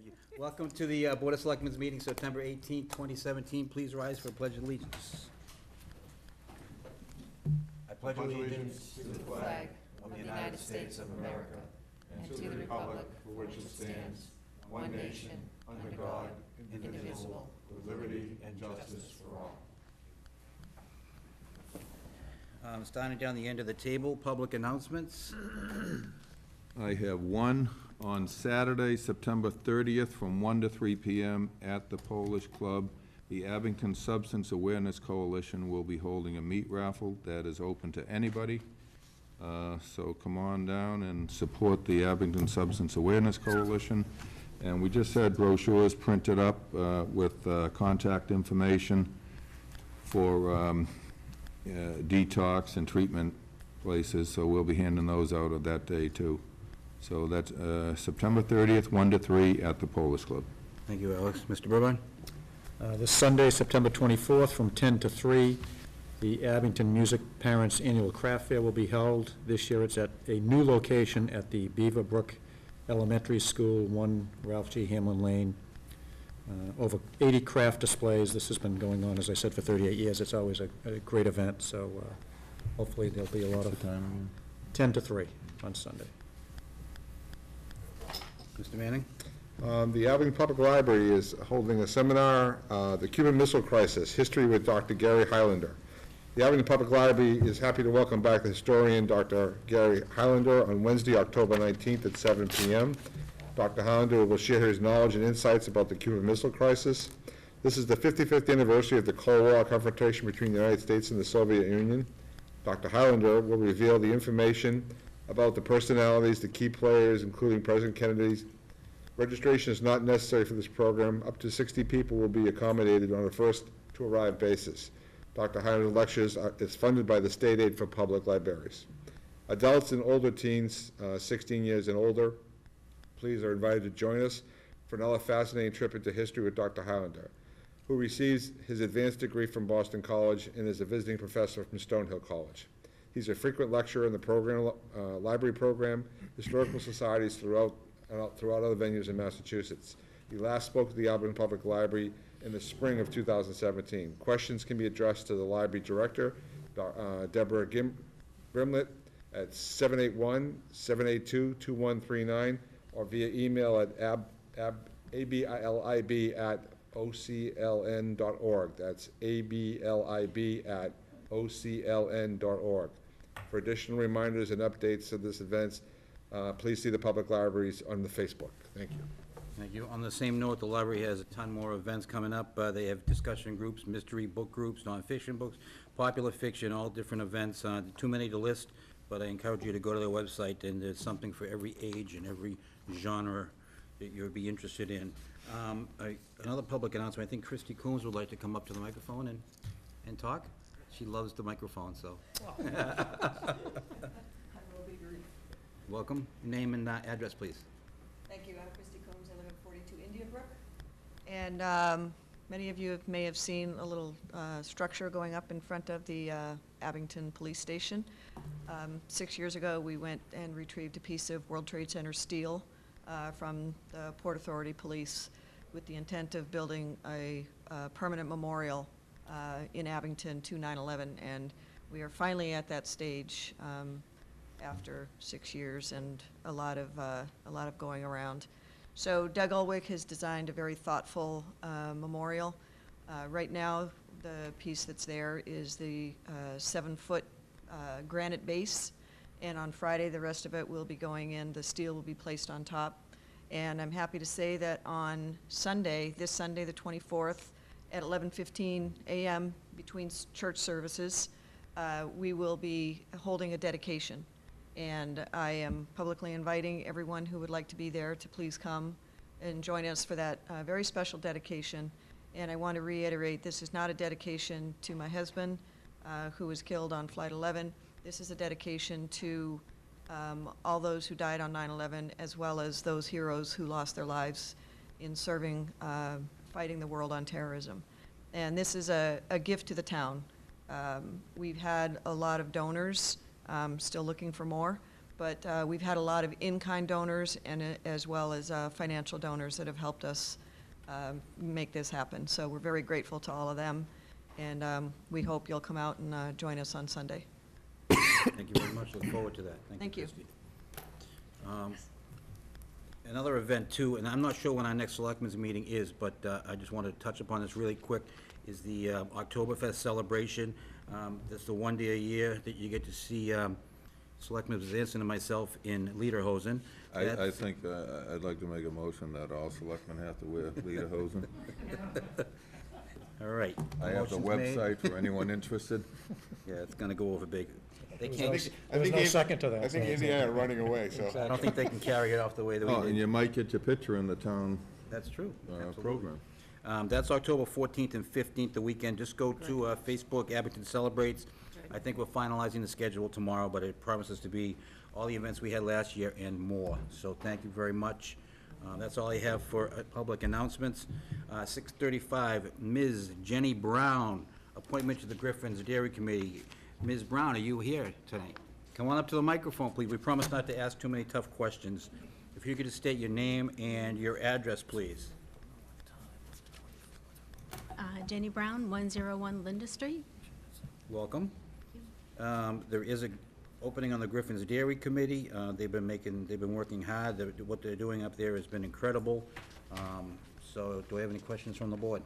you. Welcome to the Board of Selectmen's meeting, September 18th, 2017. Please rise for a pledge of allegiance. I pledge allegiance to the flag of the United States of America and to the republic for which it stands, one nation, under God, indivisible, with liberty and justice for all. Starting down the end of the table, public announcements. I have one on Saturday, September 30th, from 1 to 3 p.m. at the Polish Club. The Abington Substance Awareness Coalition will be holding a meat raffle that is open to anybody. So come on down and support the Abington Substance Awareness Coalition. And we just had brochures printed up with contact information for detox and treatment places, so we'll be handing those out of that day too. So that's September 30th, 1 to 3 at the Polish Club. Thank you, Alex. Mr. Burbine? This Sunday, September 24th, from 10 to 3, the Abington Music Parents Annual Craft Fair will be held. This year it's at a new location at the Beaver Brook Elementary School, 1 Ralph G. Hamlin Lane. Over 80 craft displays. This has been going on, as I said, for 38 years. It's always a great event, so hopefully there'll be a lot of time. 10 to 3 on Sunday. Mr. Manning? The Abington Public Library is holding a seminar, The Cuban Missile Crisis, History with Dr. Gary Highlander. The Abington Public Library is happy to welcome back the historian, Dr. Gary Highlander, on Wednesday, October 19th at 7 p.m. Dr. Highlander will share his knowledge and insights about the Cuban Missile Crisis. This is the 55th anniversary of the Cold War confrontation between the United States and the Soviet Union. Dr. Highlander will reveal the information about the personalities, the key players, including President Kennedy's. Registration is not necessary for this program. Up to 60 people will be accommodated on a first-to-arrive basis. Dr. Highlander lectures is funded by the State Aid for Public Libraries. Adults and older teens, 16 years and older, please are invited to join us for another fascinating trip into history with Dr. Highlander, who receives his advanced degree from Boston College and is a visiting professor from Stonehill College. He's a frequent lecturer in the program, library program, historical societies throughout other venues in Massachusetts. He last spoke to the Abington Public Library in the spring of 2017. Questions can be addressed to the library director, Deborah Grimlett, at 781-782-2139, or via email at abilib@ocln.org. That's abilib@ocln.org. For additional reminders and updates of this event, please see the public libraries on the Facebook. Thank you. Thank you. On the same note, the library has a ton more events coming up. They have discussion groups, mystery book groups, nonfiction books, popular fiction, all different events. Too many to list, but I encourage you to go to their website, and there's something for every age and every genre that you'll be interested in. Another public announcement, I think Christy Coombs would like to come up to the microphone and talk. She loves the microphone, so. I will be brief. Welcome. Name and address, please. Thank you. I'm Christy Combs. I live at 42 India Brook. And many of you may have seen a little structure going up in front of the Abington Police Station. 6 years ago, we went and retrieved a piece of World Trade Center steel from the Port Authority Police with the intent of building a permanent memorial in Abington to 9/11. And we are finally at that stage after 6 years and a lot of going around. So Doug Ulwick has designed a very thoughtful memorial. Right now, the piece that's there is the 7-foot granite base, and on Friday, the rest of it will be going in. The steel will be placed on top. And I'm happy to say that on Sunday, this Sunday, the 24th, at 11:15 a.m. between church services, we will be holding a dedication. And I am publicly inviting everyone who would like to be there to please come and join us for that very special dedication. And I want to reiterate, this is not a dedication to my husband, who was killed on Flight 11. This is a dedication to all those who died on 9/11, as well as those heroes who lost their lives in serving, fighting the world on terrorism. And this is a gift to the town. We've had a lot of donors, still looking for more, But we've had a lot of in-kind donors and as well as financial donors that have helped us make this happen. So we're very grateful to all of them, and we hope you'll come out and join us on Sunday. Thank you very much. Look forward to that. Thank you. Christie. Another event too, and I'm not sure when our next Selectmen's meeting is, but I just wanted to touch upon this really quick, is the Oktoberfest celebration. That's the one day a year that you get to see Selectmen Zanson and myself in lederhosen. I think I'd like to make a motion that all selectmen have to wear lederhosen. All right. I have the Motion's made. website for anyone interested. Yeah, it's gonna go over big. They There can't, was no second to that. I think so- Indiana are running away, so. I don't think they can carry it off the way that Oh, we and did. you might get your picture in the town That's true. Absolutely. program. That's October 14th and 15th, the weekend. Just go to Facebook, Abington Celebrates. I think we're finalizing the schedule tomorrow, but it promises to be all the events we had last year and more. So thank you very much. That's all I have for public announcements. 6:35, Ms. Jenny Brown, appointment to the Griffin's Dairy Committee. Ms. Brown, are you here tonight? Come on up to the microphone, please. We promise not to ask too many tough questions. If you could just state your name and your address, please. Jenny Brown, 101 Linda Street. Welcome. There is a opening on the Griffin's Dairy Committee. They've been working hard. What they're doing up there has been incredible. So do I have any questions from the board?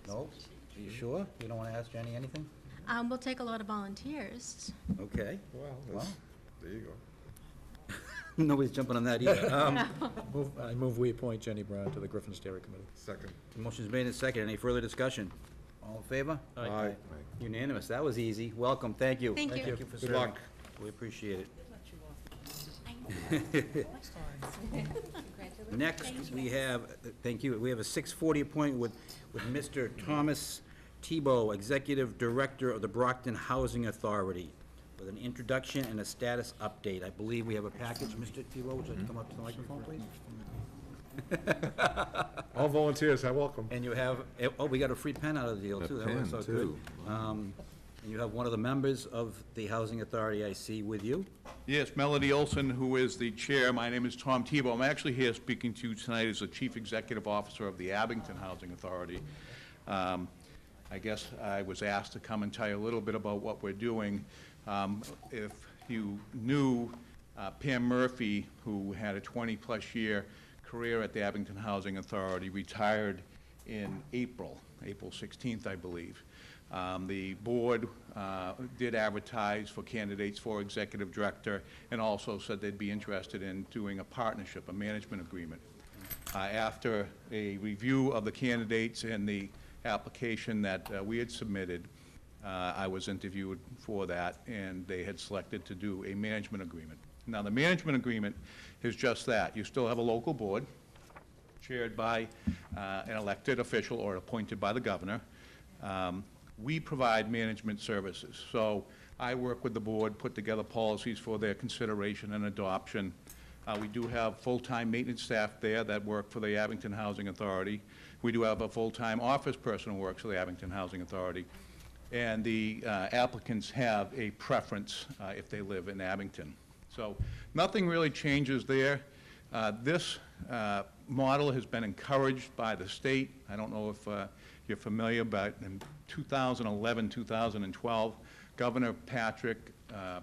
No? Are you sure? You don't want to ask Jenny anything? We'll take a lot of volunteers. Okay. Well, there you go. Nobody's jumping on that either. I move we appoint Jenny Brown to the Griffin's Dairy Committee. Second. Motion's made and seconded. Any further discussion? All in favor? Aye. Unanimous. That was easy. Welcome. Thank you. Thank you. Thank you for Good serving. luck. We appreciate it. Next, we have, thank you, we have a 6:40 appointment with Mr. Thomas Tebow, Executive Director of the Brockton Housing Authority, with an introduction and a status update. I believe we have a package. Mr. Tebow, would you like to come up to the microphone, please? All volunteers are welcome. And you have, oh, we got a free pen out of the deal, A too. That works pen, out good. too. And you have one of the members of the Housing Authority I see with you. Yes, Melody Olson, who is the chair. My name is Tom Tebow. I'm actually here speaking to you tonight as the Chief Executive Officer of the Abington Housing Authority. I guess I was asked to come and tell you a little bit about what we're doing. If you knew Pam Murphy, who had a 20-plus year career at the Abington Housing Authority, retired in April 16th, I believe. The board did advertise for candidates for executive director and also said they'd be interested in doing a partnership, a management agreement. After a review of the candidates and the application that we had submitted, I was interviewed for that, and they had selected to do a management agreement. Now, the management agreement is just that. You still have a local board chaired by an elected official or appointed by the governor. We provide management services. So I work with the board, put together policies for their consideration and adoption. We do have full-time maintenance staff there that work for the Abington Housing Authority. We do have a full-time office person who works for the Abington Housing Authority. And the applicants have a preference if they live in Abington. So nothing really changes there. This model has been encouraged by the state. I don't know if you're familiar, but in 2011, 2012, Governor Patrick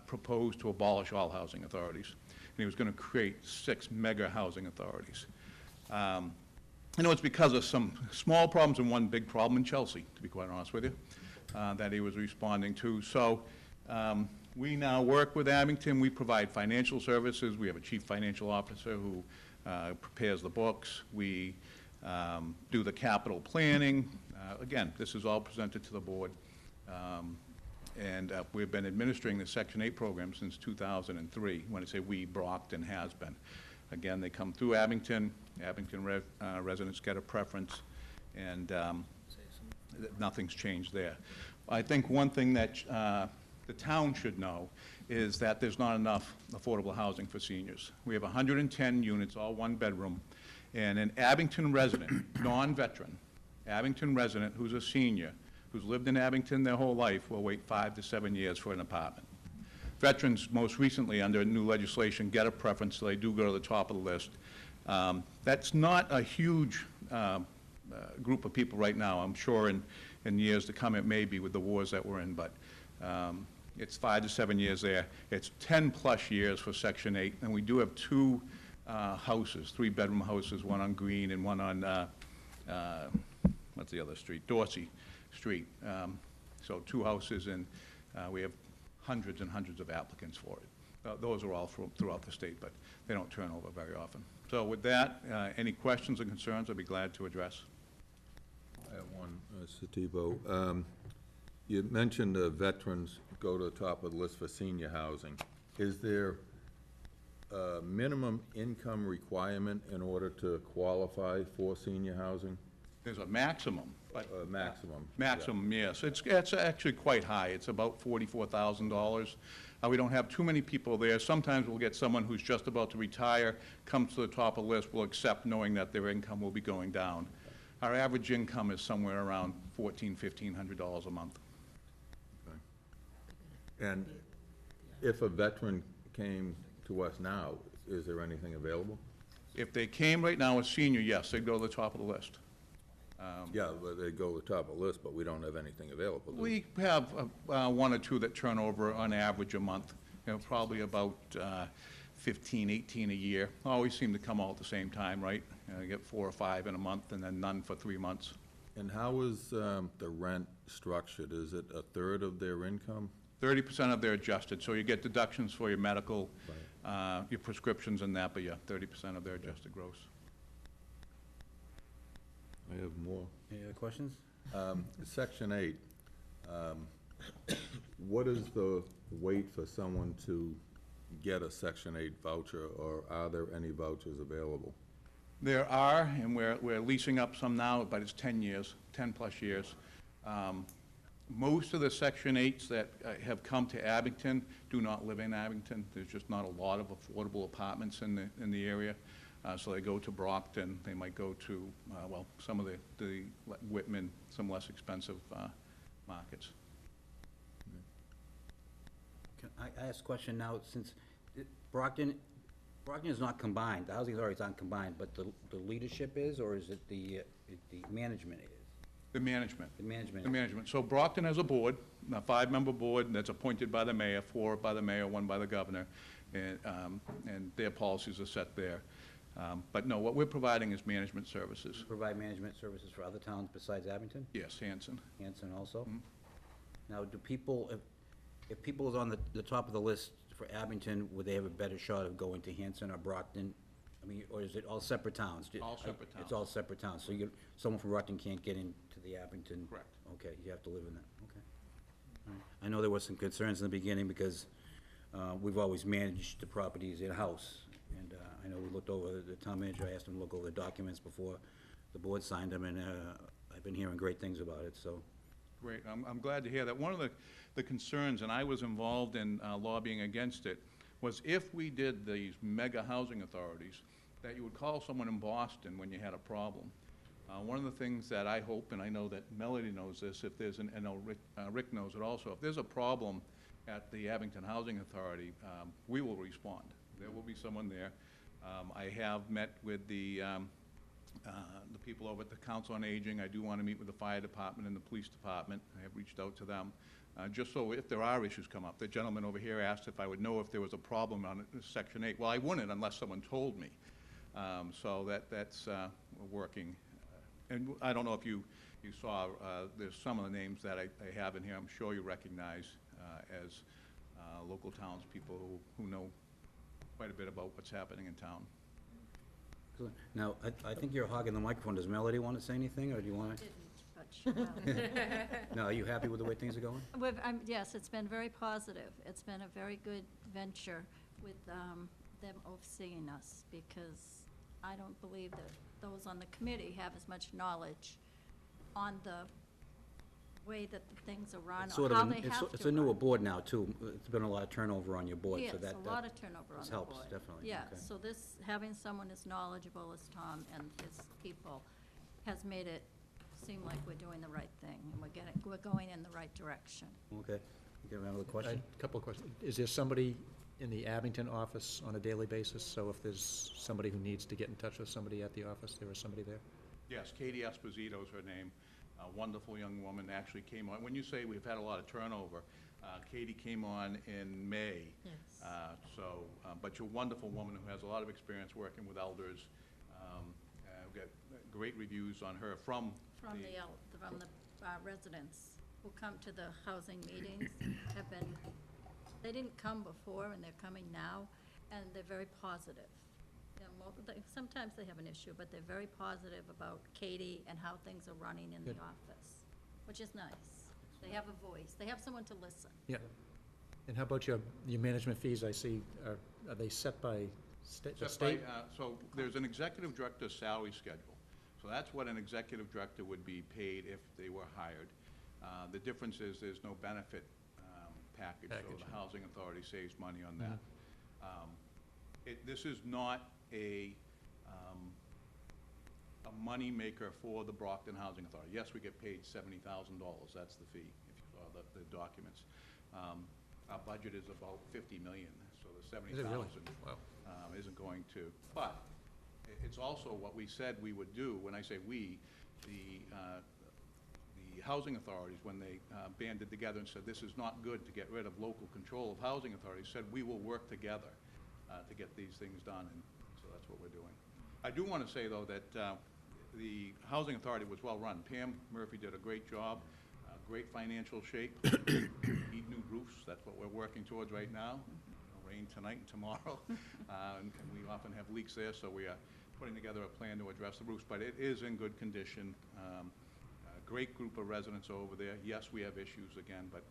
proposed to abolish all housing authorities. And he was going to create 6 mega housing authorities. I know it's because of some small problems and one big problem in Chelsea, to be quite honest with you, that he was responding to. So we now work with Abington. We provide financial services. We have a chief financial officer who prepares the books. We do the capital planning. Again, this is all presented to the board. And we've been administering the Section 8 program since 2003. When I say we, Brockton has been. Again, they come through Abington. Abington residents get a preference, and nothing's changed there. I think one thing that the town should know is that there's not enough affordable housing for seniors. We have 110 units, all one bedroom, and an Abington resident, non-veteran, Abington resident who's a senior, who's lived in Abington their whole life, will wait 5 to 7 years for an apartment. Veterans, most recently, under new legislation, get a preference, so they do go to the top of the list. That's not a huge group of people right now. I'm sure in years to come it may be with the wars that we're in, but it's 5 to 7 years there. It's 10-plus years for Section 8, and we do have two houses, 3-bedroom houses, one on Green and one on, what's the other street? Dorsey Street. So 2 houses, and we have hundreds and hundreds of applicants for it. Those are all throughout the state, but they don't turn over very often. So with that, any questions or concerns, I'd be glad to address. I have one, Mr. Tebow. You mentioned veterans go to the top of the list for senior housing. Is there a minimum income requirement in order to qualify for senior housing? There's a maximum, but... Maximum. Maximum, yes. It's actually quite high. It's about $44,000. We don't have too many people there. Sometimes we'll get someone who's just about to retire, comes to the top of the list, will accept knowing that their income will be going down. Our average income is somewhere around $1,400, $1,500 a month. Okay. And if a veteran came to us now, is there anything available? If they came right now as senior, yes, they'd go to the top of the list. Yeah, but they go to the top of the list, but we don't have anything available, do we? We have 1 or 2 that turn over on average a month, probably about 15, 18 a year. Always seem to come all at the same time, right? You get 4 or 5 in a month and then none for 3 months. And how is the rent structured? Is it a third of their income? 30% of their adjusted, so you get deductions for your medical, your prescriptions and that, but yeah, 30% of their adjusted gross. I have more. Any other questions? Section 8, what is the wait for someone to get a Section 8 voucher, or are there any vouchers available? There are, and we're leasing up some now, but it's 10 years, 10-plus years. Most of the Section 8s that have come to Abington do not live in Abington. There's just not a lot of affordable apartments in the area. So they go to Brockton, they might go to, well, some of the Whitman, some less expensive markets. Can I ask a question now, since Brockton is not combined, the housing authorities aren't combined, but the leadership is, or is it the management is? The management. The management. The management. So Brockton has a board, a 5-member board that's appointed by the mayor, 4 by the mayor, 1 by the governor, and their policies are set there. But no, what we're providing is management services. Provide management services for other towns besides Abington? Yes, Hanson. Hanson also? Now, do people, if people is on the top of the list for Abington, would they have a better shot of going to Hanson or Brockton? I mean, or is it all separate towns? All separate towns. It's all separate towns, so someone from Brockton can't get into the Abington? Correct. Okay, you have to live in that, okay. All right. I know there were some concerns in the beginning because we've always managed the properties in-house. And I know we looked over, the town manager, I asked him to look over the documents before the board signed them, and I've been hearing great things about it, so. Great, I'm glad to hear that. One of the concerns, and I was involved in lobbying against it, was if we did these mega housing authorities, that you would call someone in Boston when you had a problem. One of the things that I hope, and I know that Melody knows this, if there's and I know Rick knows it also, if there's a problem at the Abington Housing Authority, we will respond. There will be someone there. I have met with the people over at the Council on Aging. I do want to meet with the fire department and the police department. I have reached out to them, just so if there are issues come up. The gentleman over here asked if I would know if there was a problem on Section 8. Well, I wouldn't unless someone told me. So that's working. And I don't know if you saw, there's some of the names that I have in here I'm sure you recognize as local townspeople who know quite a bit about what's happening in town. Excellent. Now, I think you're hogging the microphone. Does Melody want to say anything, or do you want to? No, are you happy with the way things are going? Yes, it's been very positive. It's been a very good venture with them overseeing us, because I don't believe that those on the committee have as much knowledge on the way that the things are run, It's sort or of how they have to it's a newer run. board now, too. It's been a lot of turnover on your board, so Yes, that. a lot of turnover on the board. helps, definitely. Yeah, Okay. so this, having someone as knowledgeable as Tom and his people has made it seem like we're doing the right thing, and we're going in the right direction. Okay. You got another question? A couple of questions. Is there somebody in the Abington office on a daily basis? So if there's somebody who needs to get in touch with somebody at the office, there is somebody there? Yes, Katie Esposito is her name, a wonderful young woman, actually came on. When you say we've had a lot of turnover, Katie came on in May. Yes. But you're a wonderful woman who has a lot of experience working with elders. We've got great reviews on her from From the residents who come to the housing meetings have been, they didn't come before and they're coming now, and they're very positive. You know, sometimes they have an issue, but they're very positive about Katie and how things are running in the Good. office, which is nice. They have a voice, they have someone to listen. Yeah. And how about your management fees? I see, are they set by the state? So there's an executive director's salary schedule. So that's what an executive director would be paid if they were hired. The difference is there's no benefit package, so Package. the housing authority saves money on that. This is not a moneymaker for the Brockton Housing Authority. Yes, we get paid $70,000, that's the fee, if you saw the documents. Our budget is about 50 million, so the Is it 70,000 really? Wow. isn't going to. But it's also what we said we would do. When I say we, the housing authorities, when they banded together and said this is not good to get rid of local control of housing authorities, said we will work together to get these things done, and so that's what we're doing. I do want to say, though, that the housing authority was well run. Pam Murphy did a great job, great financial shape. Need new roofs, that's what we're working towards right now. It'll rain tonight and tomorrow, and we often have leaks there, so we are putting together a plan to address the roofs, but it is in good condition. A great group of residents over there. Yes, we have issues again, but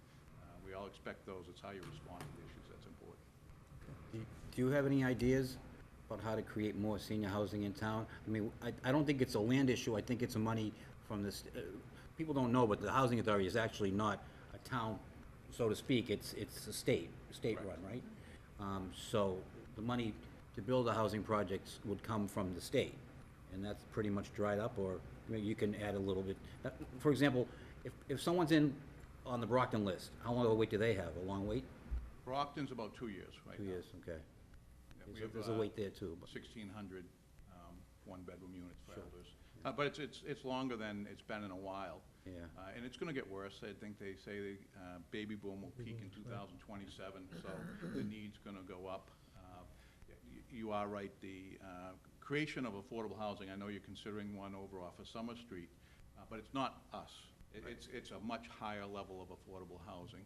we all expect those. It's how you respond to the issues that's important. Do you have any ideas about how to create more senior housing in town? I mean, I don't think it's a land issue, I think it's a money from this, people don't know, but the housing authority is actually not a town, so to speak, it's a state-run, right? So the money to build the housing projects would come from the state, and that's pretty much dried up, or I mean, you can add a little bit. For example, if someone's on the Brockton list, how long of a wait do they have? A long wait? Brockton's about 2 years right now. 2 years, okay. Yeah, we There's have, a wait there too, but. 1,600 one-bedroom units for elders. But it's longer than it's been in a while. Yeah. And it's going to get worse. I think they say the baby boom will peak in 2027, so the need's going to go up. You are right, the creation of affordable housing, I know you're considering one over off of Summer Street, but it's not us. It's a much higher level of affordable housing.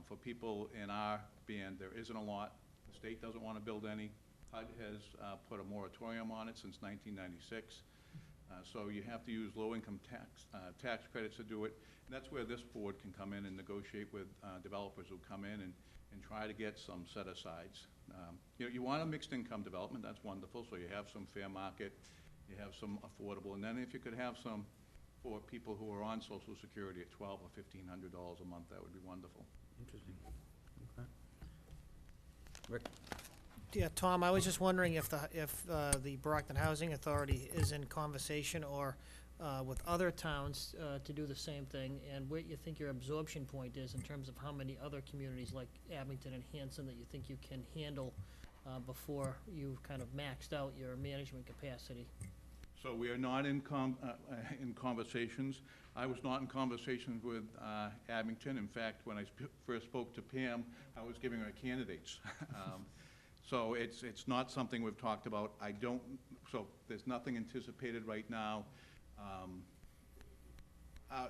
For people in our band, there isn't a lot. The state doesn't want to build any. HUD has put a moratorium on it since 1996. So you have to use low-income tax credits to do it. And that's where this board can come in and negotiate with developers who come in and try to get some set-asides. You want a mixed-income development, that's wonderful, so you have some fair market, you have some affordable, and then if you could have some for people who are on Social Security at $1,200 or $1,500 a month, that would be wonderful. Interesting. Okay. Rick? Yeah, Tom, I was just wondering if the Brockton Housing Authority is in conversation or with other towns to do the same thing, and where you think your absorption point is in terms of how many other communities like Abington and Hanson that you think you can handle before you've kind of maxed out your management capacity. So we are not in conversations. I was not in conversations with Abington. In fact, when I first spoke to Pam, I was giving her candidates. So it's not something we've talked about. So there's nothing anticipated right now.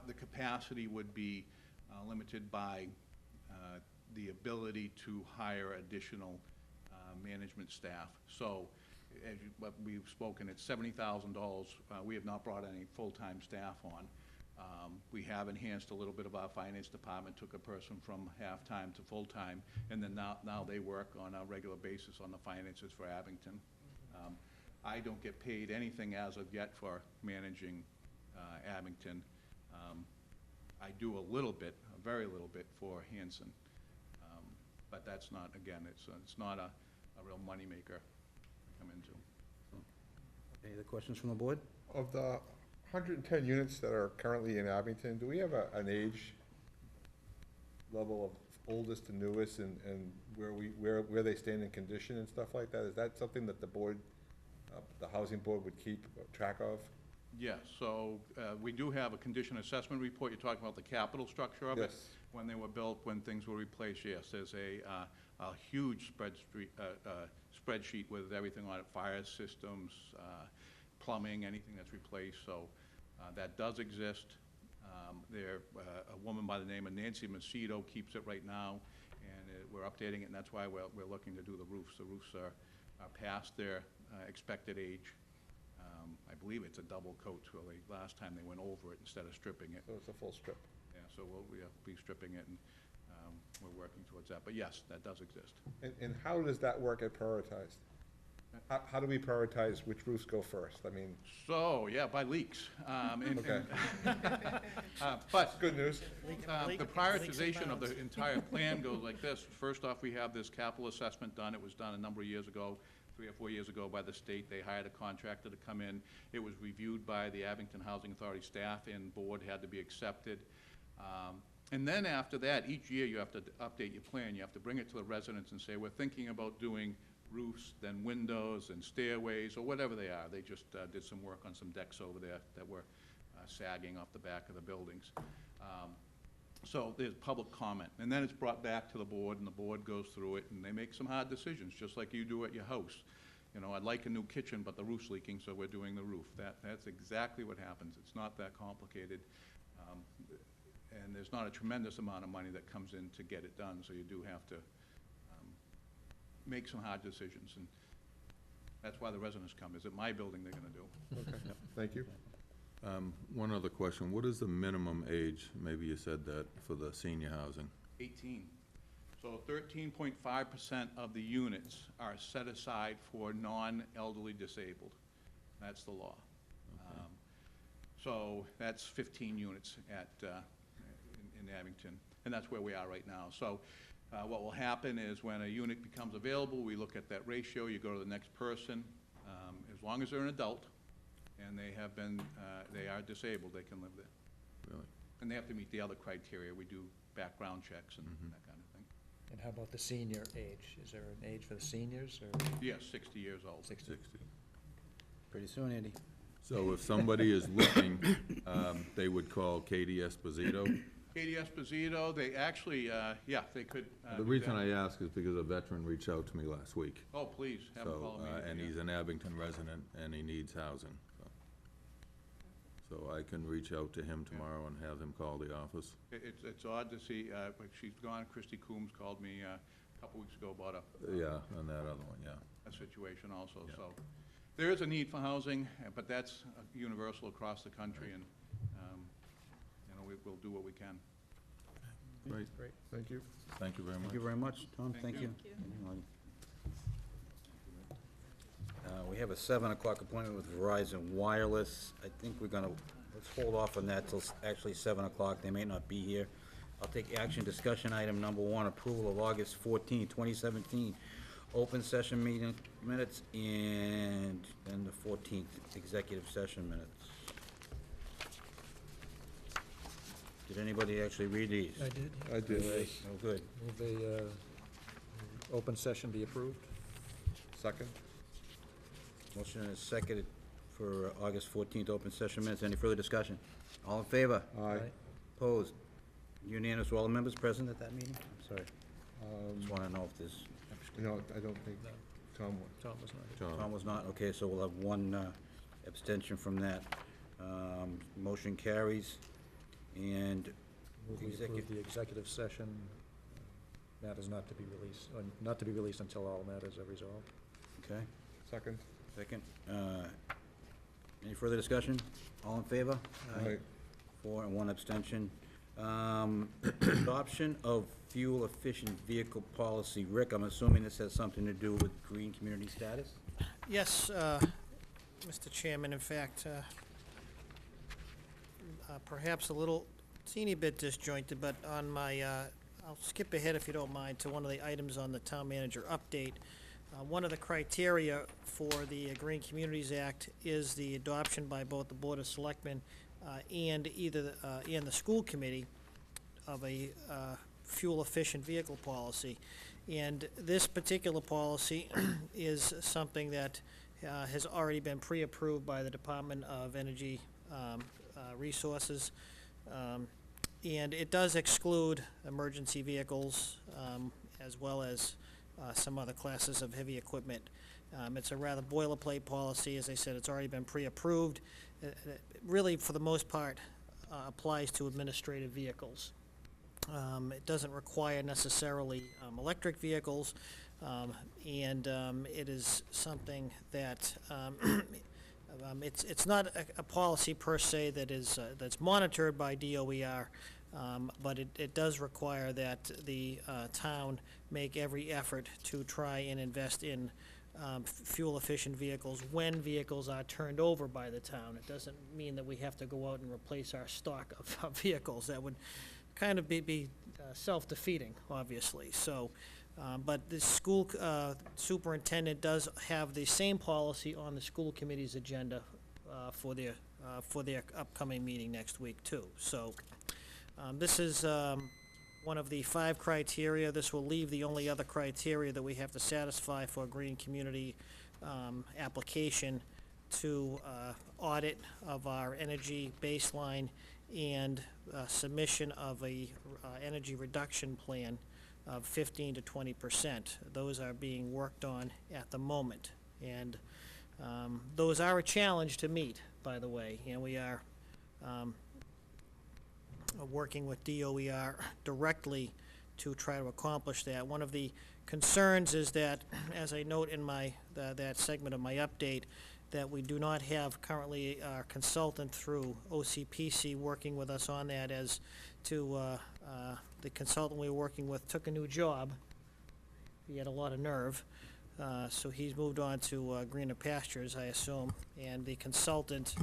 The capacity would be limited by the ability to hire additional management staff. So as what we've spoken, it's $70,000. We have not brought any full-time staff on. We have enhanced a little bit of our finance department, took a person from half-time to full-time, and then now they work on a regular basis on the finances for Abington. I don't get paid anything as of yet for managing Abington. I do a little bit, a very little bit for Hanson. But that's not, again, it's not a real moneymaker to come into. Any other questions from the board? Of the 110 units that are currently in Abington, do we have an age level oldest to newest and where they stand in condition and stuff like that? Is that something that the board, the housing board would keep track of? Yes, so we do have a condition assessment report. You're talking about the capital structure of it? Yes. When they were built, when things were replaced, yes. There's a huge spreadsheet with everything on it, fire systems, plumbing, anything that's replaced. So that does exist. A woman by the name of Nancy Macedo keeps it right now, and we're updating it, and that's why we're looking to do the roofs. The roofs are past their expected age. I believe it's a double coat, so last time they went over it instead of stripping it. So it's a full strip. Yeah, so we'll be stripping it, and we're working towards that. But yes, that does exist. And how does that work at prioritized? How do we prioritize which roofs go first? I mean, So, yeah, by leaks. Okay. But good news. the prioritization of the entire plan goes like this. First off, we have this capital assessment done. It was done a number of years ago, 3 or 4 years ago by the state. They hired a contractor to come in. It was reviewed by the Abington Housing Authority staff, and board had to be accepted. And then after that, each year you have to update your plan. You have to bring it to the residents and say, we're thinking about doing roofs, then windows, and stairways, or whatever they are. They just did some work on some decks over there that were sagging off the back of the buildings. So there's public comment, and then it's brought back to the board, and the board goes through it, and they make some hard decisions, just like you do at your house. You know, I'd like a new kitchen, but the roof's leaking, so we're doing the roof. That's exactly what happens. It's not that complicated, and there's not a tremendous amount of money that comes in to get it done, so you do have to make some hard decisions, and that's why the residents come. Is it my building they're gonna do? Okay, thank you. One other question, what is the minimum age, maybe you said that, for the senior housing? 18. So 13.5% of the units are set aside for non-elderly disabled. That's the law. So that's 15 units at, in Abington, and that's where we are right now. So what will happen is when a unit becomes available, we look at that ratio, you go to the next person. As long as they're an adult and they have been, they are disabled, they can live there. Really? And they have to meet the other criteria. We do background checks and that kind of thing. And how about the senior age? Is there an age for the seniors, or Yes, 60 years old. 60? Pretty soon, Andy. So if somebody is looking, they would call Katie Esposito? Katie Esposito, they actually, yeah, they could. The do reason that. I ask is because a veteran reached out to me last week. Oh, please, have them call me. And he's an Abington resident, and he needs housing. So I can reach out to him tomorrow and have him call the office. It's odd to see, like, she's gone. Christy Coombs called me a couple weeks ago about Yeah, on that other one, yeah. a situation also, Yeah. so. There is a need for housing, but that's universal across the country, and, you know, we'll do what we can. Great, Thank you. thank you very much. Thank you very much, Tom, Thank thank you. you. We have a 7 o'clock appointment with Verizon Wireless. I think we're gonna, let's hold off on that till actually 7 o'clock. They may not be here. I'll take action, discussion item number 1, approval of August 14, 2017, open session meeting minutes, and then the 14th executive session minutes. Did anybody actually read these? I did. I did. Oh, good. Move the open session be approved? Second? Motion is seconded for August 14th open session minutes. Any further discussion? All in favor? Aye. Opposed? Unanimous, all the members present at that meeting? I'm sorry. Just want to know if there's, No, I don't think Tom would. Tom was not. Tom was not, okay, so we'll have one abstention from that. Motion carries, and Move we approve the executive session matters not to be released, or not to be released until all matters are resolved. Okay, Second? second. Any further discussion? All in favor? Aye. 4 and 1 abstention. Adoption of fuel-efficient vehicle policy. Rick, I'm assuming this has something to do with green community status? Yes, Mr. Chairman, in fact, perhaps a little teeny bit disjointed, but on my, I'll skip ahead if you don't mind to one of the items on the town manager update. One of the criteria for the Green Communities Act is the adoption by both the Board of Selectmen and the school committee of a fuel-efficient vehicle policy. And this particular policy is something that has already been pre-approved by the Department of Energy Resources. And it does exclude emergency vehicles, as well as some other classes of heavy equipment. It's a rather boilerplate policy. As I said, it's already been pre-approved. It really, for the most part, applies to administrative vehicles. It doesn't require necessarily electric vehicles, and it is something that it's not a policy per se that is that's monitored by DOER, but it does require that the town make every effort to try and invest in fuel-efficient vehicles when vehicles are turned over by the town. It doesn't mean that we have to go out and replace our stock of vehicles. That would kind of be self-defeating, obviously. So, but the school superintendent does have the same policy on the school committee's agenda for their upcoming meeting next week, too. So, this is one of the 5 criteria. This will leave the only other criteria that we have to satisfy for a green community application to audit of our energy baseline and submission of a energy reduction plan of 15 to 20%. Those are being worked on at the moment, and those are a challenge to meet, by the way, and we are working with DOER directly to try to accomplish that. One of the concerns is that, as I note in my that segment of my update, that we do not have currently our consultant through OCPC working with us on that, as to the consultant we were working with took a new job. He had a lot of nerve, so he's moved on to greener pastures, I assume, and the consultant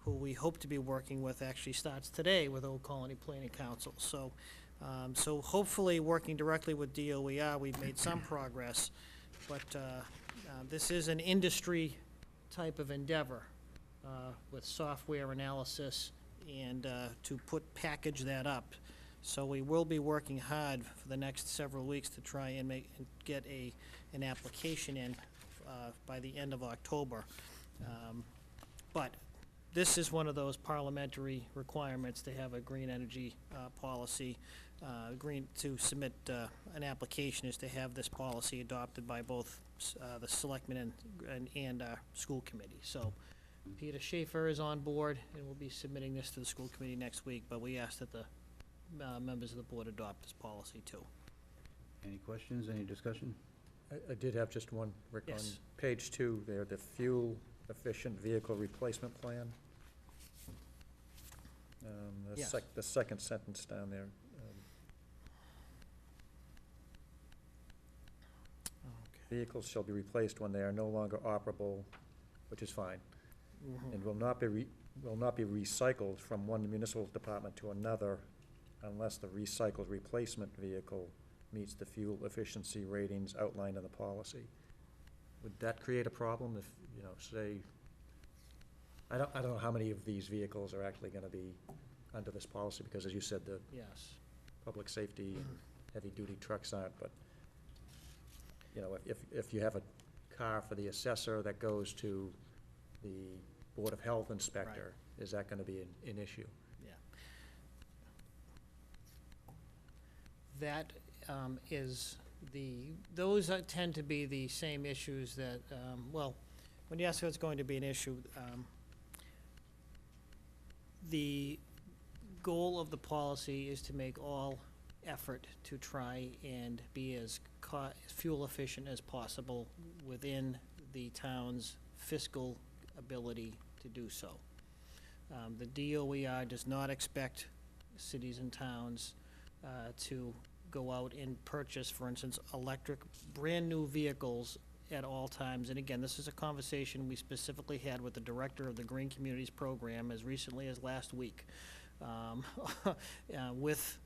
who we hope to be working with actually starts today with Old Colony Planning Council. So, so hopefully working directly with DOER, we've made some progress, but this is an industry type of endeavor with software analysis and to package that up. So we will be working hard for the next several weeks to try and get an application in by the end of October. But this is one of those parliamentary requirements to have a green energy policy. To submit an application is to have this policy adopted by both the Selectmen and school committee. So Peter Schaefer is on board, and we'll be submitting this to the school committee next week, but we ask that the members of the board adopt this policy too. Any questions, any discussion? I did have just one, Rick, on Yes. page 2 there, the fuel-efficient vehicle replacement plan. Yes. The second sentence down there. Vehicles shall be replaced when they are no longer operable, which is fine, and will not be recycled from one municipal department to another unless the recycled replacement vehicle meets the fuel efficiency ratings outlined in the policy. Would that create a problem if, say, I don't know how many of these vehicles are actually gonna be under this policy, because as you said, the Yes. public safety and heavy-duty trucks aren't, but, if you have a car for the assessor that goes to the Board of Health inspector, is that gonna be an issue? Yeah. That is those tend to be the same issues that, well, when you ask what's going to be an issue, the goal of the policy is to make all effort to try and be as fuel efficient as possible within the town's fiscal ability to do so. The DOER does not expect cities and towns to go out and purchase, for instance, brand-new vehicles at all times. And again, this is a conversation we specifically had with the director of the Green Communities Program as recently as last week, with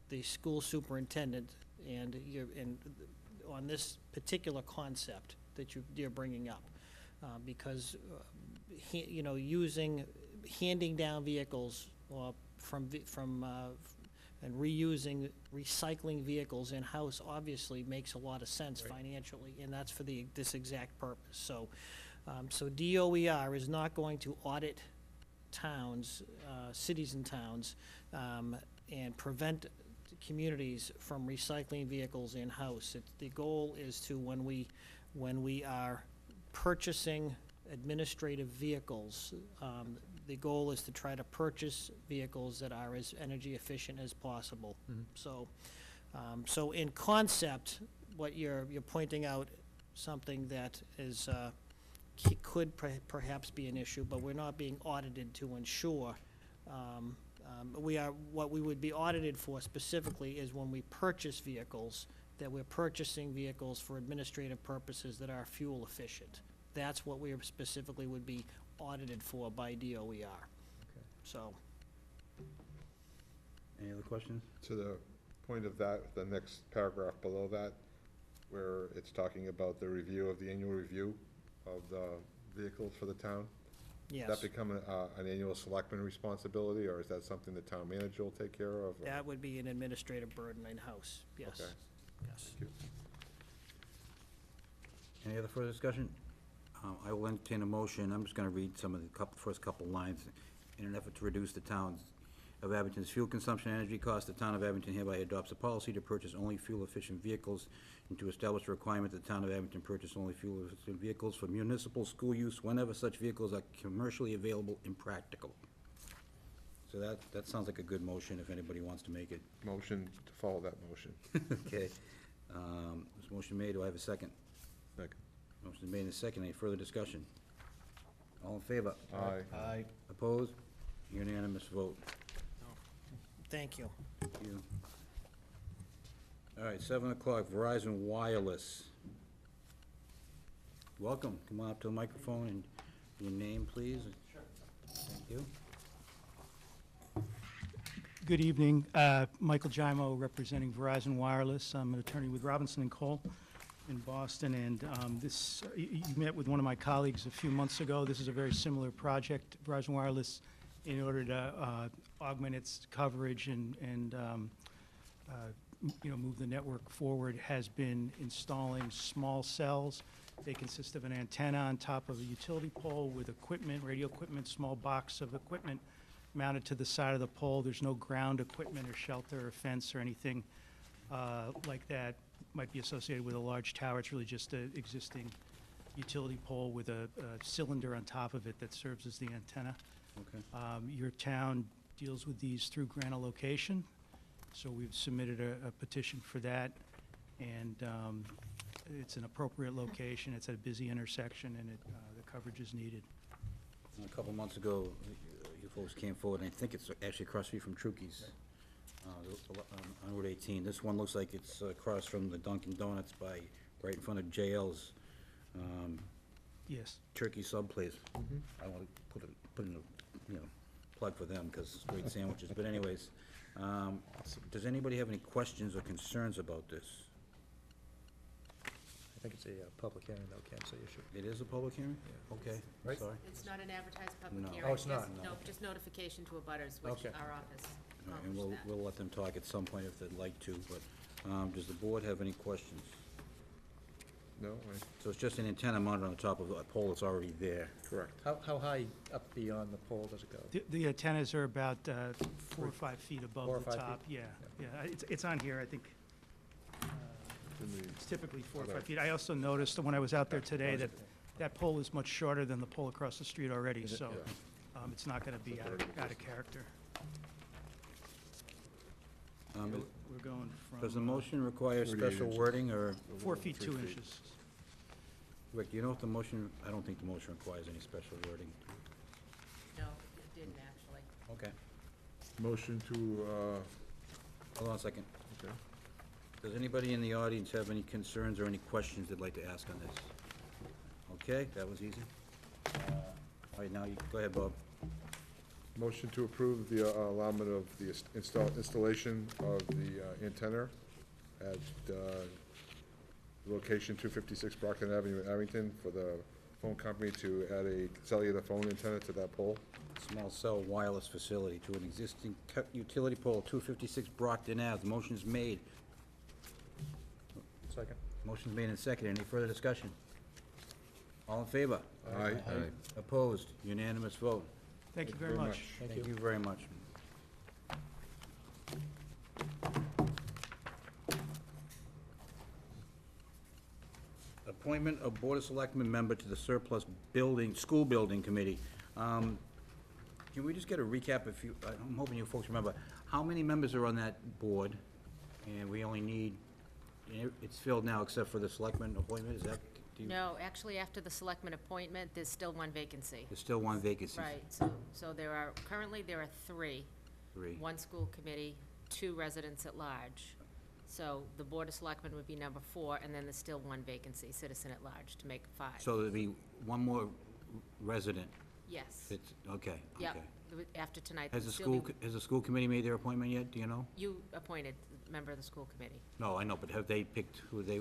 the school superintendent, and on this particular concept that you're bringing up, because handing down vehicles or from And reusing, recycling vehicles in-house obviously makes a lot of sense financially, and that's for this exact purpose. So, so DOER is not going to audit towns, cities and towns, and prevent communities from recycling vehicles in-house. The goal is to, when we are purchasing administrative vehicles, the goal is to try to purchase vehicles that are as energy efficient as possible. So, so in concept, what you're pointing out, something that is, could perhaps be an issue, but we're not being audited to ensure. What we would be audited for specifically is when we purchase vehicles, that we're purchasing vehicles for administrative purposes that are fuel efficient. That's what we specifically would be audited for by DOER. So, Any other questions? To the point of that, the next paragraph below that, where it's talking about the review of the annual review of the vehicles for the town? yes, Does that become an annual selectman responsibility, or is that something the town manager will take care of? or- that would be an administrative burden in-house, yes. Okay. Yes. Thank you. Any other further discussion? I will entertain a motion. I'm just gonna read some of the first couple lines. In an effort to reduce the town's of Abington's fuel consumption and energy costs, the town of Abington hereby adopts a policy to purchase only fuel-efficient vehicles and to establish a requirement that the town of Abington purchase only fuel-efficient vehicles for municipal school use whenever such vehicles are commercially available and practical. So that sounds like a good motion if anybody wants to make it. Motion to follow that motion. Okay. This motion made, do I have a second? Second. Motion made and second. Any further discussion? All in favor? Aye. Opposed? Unanimous vote. Thank you. Thank you. All right, 7 o'clock, Verizon Wireless. Welcome. Come on up to the microphone and your name, please. Sure. Thank you. Good evening. Michael Gimo, representing Verizon Wireless. I'm an attorney with Robinson & Cole in Boston, and you met with one of my colleagues a few months ago. This is a very similar project. Verizon Wireless, in order to augment its coverage and move the network forward, has been installing small cells. They consist of an antenna on top of a utility pole with equipment, radio equipment, small box of equipment mounted to the side of the pole. There's no ground equipment or shelter or fence or anything like that might be associated with a large tower. It's really just an existing utility pole with a cylinder on top of it that serves as the antenna. Okay. Your town deals with these through grant of location, so we've submitted a petition for that, and it's an appropriate location. It's at a busy intersection, and the coverage is needed. A couple months ago, you folks came forward, and I think it's actually across the street from Trukey's, on Route 18. This one looks like it's across from the Dunkin' Donuts right in front of JL's Yes. turkey sub place. I want to put in a, plug for them, because it's great sandwiches. But anyways, does anybody have any questions or concerns about this? I think it's a public hearing though, Ken, so you should. It is a public hearing? Okay, Right. sorry. It's not an advertised public No. hearing. Oh, it's not? Just- No, just notification to abutters, which Okay. our office All right, and we'll, accomplished that. we'll let them talk at some point if they'd like to, but, does the board have any questions? No? So it's just an antenna mounted on the top of a pole that's already there. Correct. How high up beyond the pole does it go? The antennas are about 4 or 5 feet 4 or above the 5 top. feet? Yeah. It's on here, I think. In the- It's typically 4 or Okay. 5 feet. I also noticed that when I was out there today Okay. that pole is much shorter than the pole across the street already, Is it? so Yeah. it's not going to be out of character. We're going from... Does the motion require 38 special inches. wording, or, 4 feet 2 3 feet. inches. Rick, do you know if the motion, I don't think the motion requires any special wording. No, it didn't actually. Okay, Motion to, hold on a second. okay. Does anybody in the audience have any concerns or any questions they'd like to ask on this? Okay, that was easy. All right, now, go ahead, Bob. Motion to approve the allowment of the installation of the antenna at location 256 Brockton Avenue in Abington for the phone company to add a cellular phone antenna to that pole. small cell wireless facility to an existing utility pole, 256 Brockton Ave. The motion is made. Second. Motion's made and seconded. Any further discussion? All in favor? Aye. Opposed? Unanimous vote. Thank you very much. Thank you very much. Appointment of Board of Selectmen member to the Surplus Building, School Building Committee. Can we just get a recap, if you, I'm hoping you folks remember, how many members are on that board? And we only need, it's filled now except for the selectman appointment, is that? do you- No, actually, after the selectman appointment, there's still one vacancy. There's still one vacancy. Right, so currently there are three. Three. One school committee, two residents at large. So the Board of Selectmen would be number 4, and then there's still one vacancy, citizen at large, to make 5. So there'd be one more resident. Yes. It's, okay, Yep. okay. After tonight. Has the there'll still school, be- has the school committee made their appointment yet, do you know? You appointed the member of the school committee. No, I know, but have they picked who they,